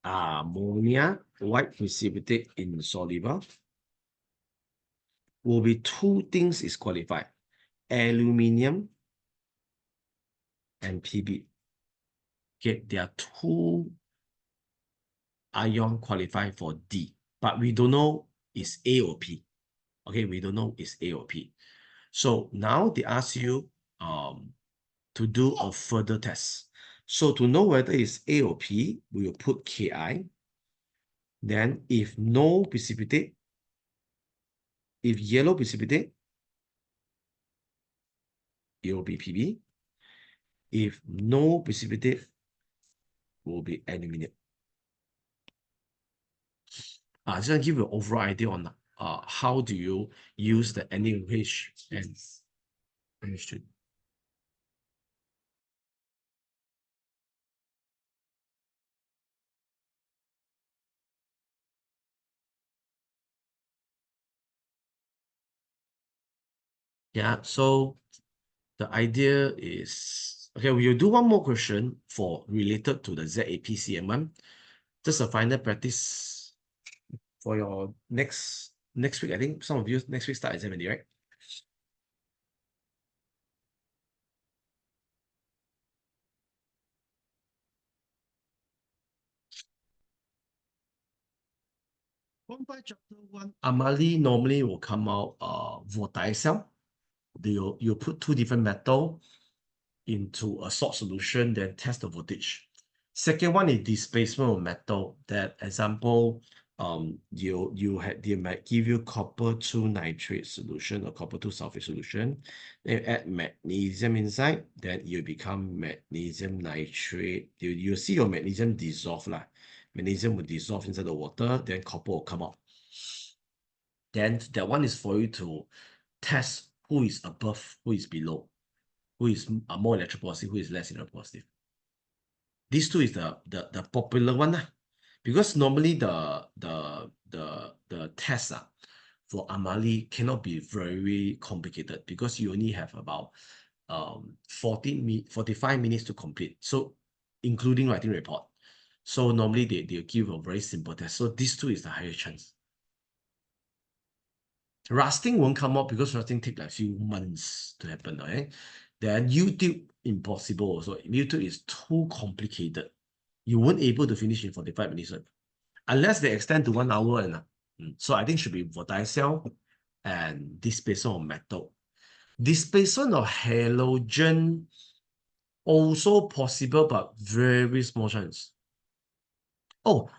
ammonia, white precipitate insoluble, will be two things is qualified, aluminium and Pb. Okay, there are two ion qualified for D, but we don't know is A or P. Okay, we don't know is A or P. So now they ask you to do a further test. So to know whether it's A or P, we will put Ki. Then if no precipitate, if yellow precipitate, it will be Pb. If no precipitate, will be aluminium. Just to give you an overall idea on how do you use the NaOH and NH2. Yeah, so the idea is, okay, we'll do one more question for related to the ZAPCM1. Just a final practice for your next week. I think some of you next week start exam already, right? One by chapter one, Amali normally will come out volatile cell. You put two different metal into a salt solution, then test the voltage. Second one is displacement of metal. That example, they might give you copper 2 nitrate solution or copper 2 sulfate solution. Then you add magnesium inside, then you become magnesium nitrate. You see your magnesium dissolve lah. Magnesium will dissolve inside the water, then copper will come out. Then that one is for you to test who is above, who is below, who is more electropositive, who is less electropositive. These two is the popular one lah. Because normally the test for Amali cannot be very complicated because you only have about 45 minutes to complete. So including writing report. So normally they'll give a very simple test. So these two is the higher chance. Rusting won't come out because rusting take like few months to happen, right? Then YouTube impossible also. YouTube is too complicated. You won't able to finish in 45 minutes. Unless they extend to 1 hour. So I think should be voltaicell and displacement of metal. Displacement of halogen also possible, but very small chance. Oh,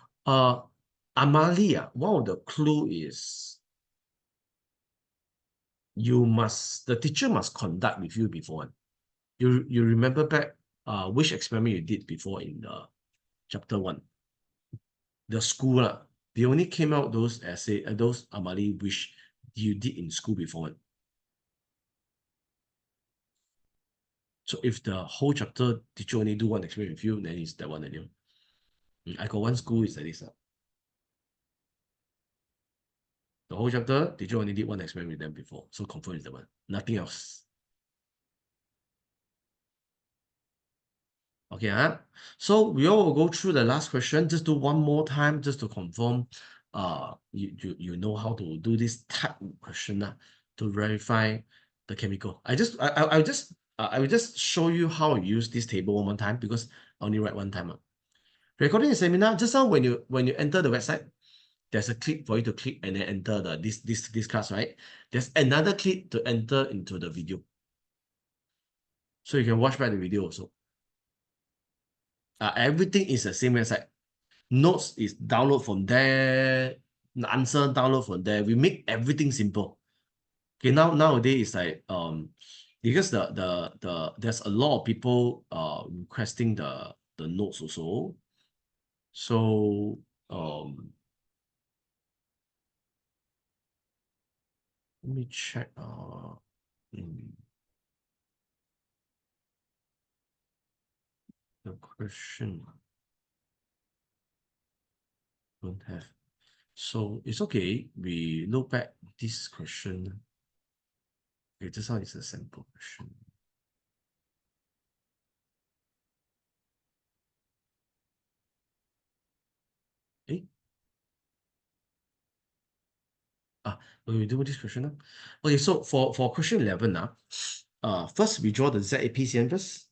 Amalia, one of the clue is the teacher must conduct with you before. You remember back which experiment you did before in chapter 1? The school, they only came out those essay, those Amali which you did in school before. So if the whole chapter teacher only do one experiment with you, then it's that one that you. I got one school is like this. The whole chapter, teacher only did one experiment with them before. So confirm is the one. Nothing else. Okay, so we all will go through the last question. Just do one more time just to confirm you know how to do this type of question to verify the chemical. I will just show you how you use this table one more time because I only write one time. Recording the seminar, just now when you enter the website, there's a click for you to click and then enter this class, right? There's another click to enter into the video. So you can watch back the video also. Everything is the same website. Notes is download from there, answer download from there. We make everything simple. Okay, nowadays it's like because there's a lot of people requesting the notes also. So let me check the question. Don't have. So it's okay. We look back this question. Okay, this one is a sample question. When we do this question now. Okay, so for question 11 now, first we draw the ZAPCM first.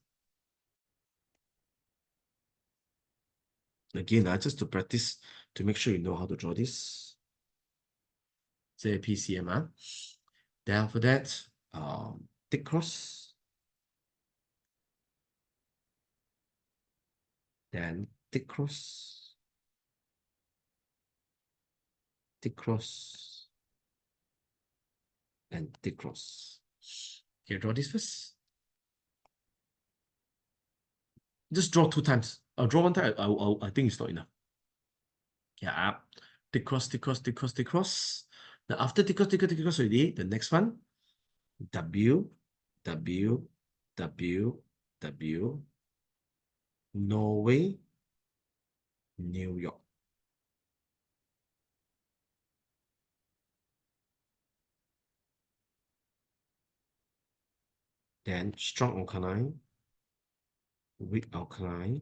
Again, just to practice to make sure you know how to draw this. ZAPCM. Then after that, tick cross. Then tick cross. Tick cross. And tick cross. Okay, draw this first. Just draw 2 times. I'll draw 1 time. I think it's not enough. Yeah. Tick cross, tick cross, tick cross, tick cross. Now after tick cross, tick cross, tick cross already, the next one, W, W, W, W, Norway, New York. Then strong alkaline, weak alkaline,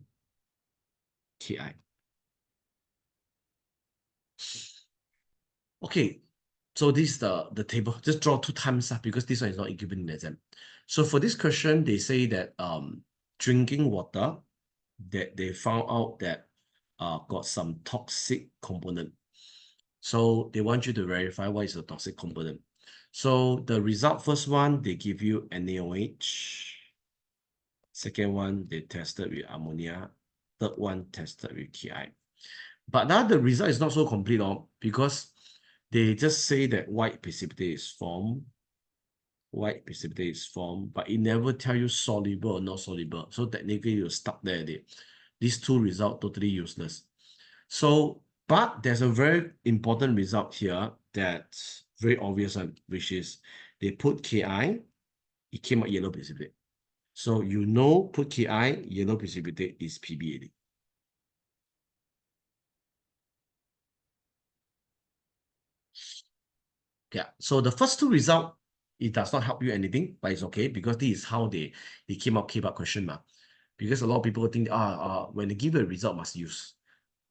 Ki. Okay, so this is the table. Just draw 2 times because this one is not given in the exam. So for this question, they say that drinking water, that they found out that got some toxic component. So they want you to verify what is the toxic component. So the result, first one, they give you NaOH. Second one, they tested with ammonia. Third one, tested with Ki. But now the result is not so complete, because they just say that white precipitate is formed, but it never tell you soluble or not soluble. So technically you're stuck there. These two results totally useless. So, but there's a very important result here that's very obvious one, which is they put Ki, it came out yellow precipitate. So you know, put Ki, yellow precipitate is PBAD. Yeah, so the first two result, it does not help you anything, but it's okay because this is how they came up question. Because a lot of people think, when they give a result, must use.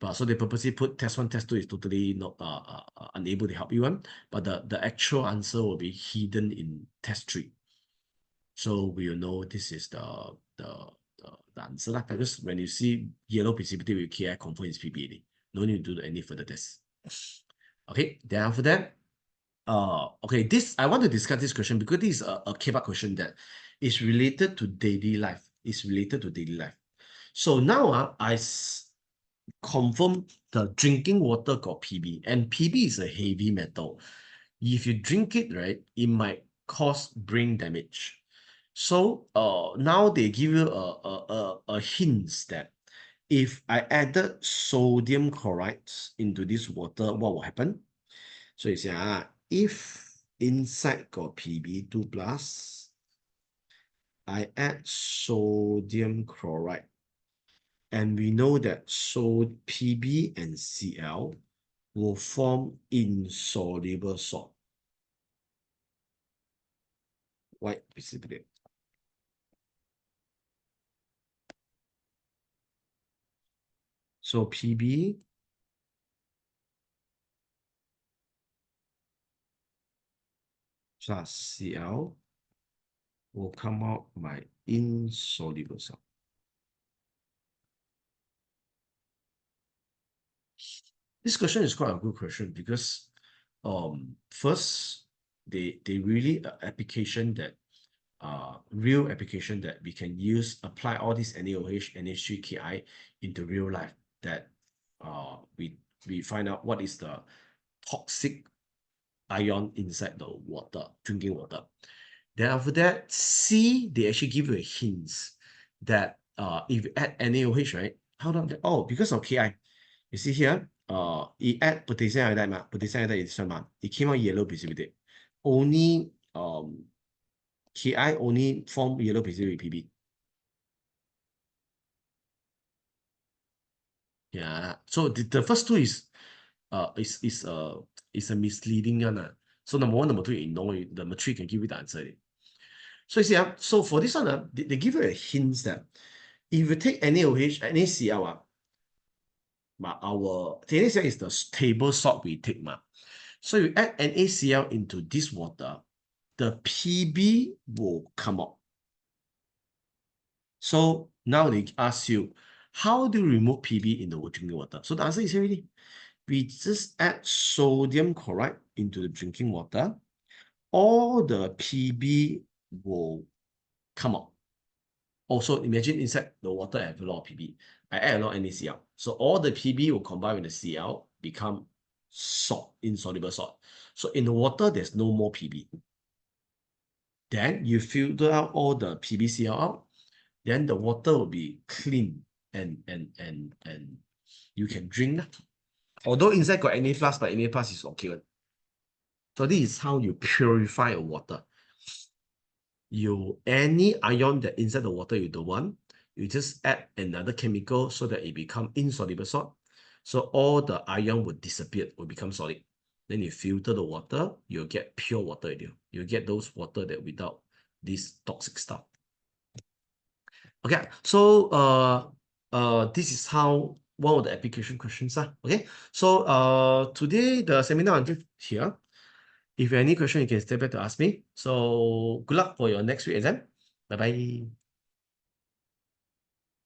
But so they purposely put test 1, test 2 is totally not unable to help you one, but the actual answer will be hidden in test 3. So we will know this is the answer lah. Because when you see yellow precipitate with KI, confirm is PBAD. No need to do any further tests. Okay, then after that, okay, this I want to discuss this question because this is a K-pop question that is related to daily life. It's related to daily life. So now I confirm the drinking water got PB, and PB is a heavy metal. If you drink it, right, it might cause brain damage. So now they give you a hint that if I added sodium chloride into this water, what will happen? So you say, if inside got PB2 plus, I add sodium chloride, and we know that PB and Cl will form insoluble salt, white precipitate. So PB plus Cl will come out by insoluble salt. This question is quite a good question because first they really application that real application that we can use, apply all these NaOH, NH3, Ki into real life, that we find out what is the toxic ion inside the water, drinking water. Then after that, C, they actually give you a hint that if you add NaOH, right? How do that? Oh, because of Ki. You see here, it add potassium iodide, potassium iodide is one, it came out yellow precipitate. Only Ki only form yellow precipitate with PB. Yeah. So the first two is a misleading one. So number 1, number 2, you ignore it. Number 3 can give you the answer. So you see, so for this one, they give you a hint that if you take NaOH, NaCl, our NaCl is the table salt we take. So you add NaCl into this water, the PB will come out. So now they ask you, how do you remove PB in the drinking water? So the answer is already, we just add sodium chloride into the drinking water, all the PB will come out. Also, imagine inside the water I have a lot of PB. I add a lot of NaCl. So all the PB will combine with the Cl, become salt, insoluble salt. So in the water, there's no more PB. Then you filter out all the PbCl out, then the water will be clean and you can drink. Although inside got Na+, but Na+ is okay. So this is how you purify a water. Any ion that inside the water you don't want, you just add another chemical so that it become insoluble salt. So all the ion will disappear, will become solid. Then you filter the water, you'll get pure water. You get those water that without this toxic stuff. Okay, so this is how one of the application questions are. Okay, so today the seminar until here. If you have any question, you can step back to ask me. So good luck for your next week exam. Bye bye.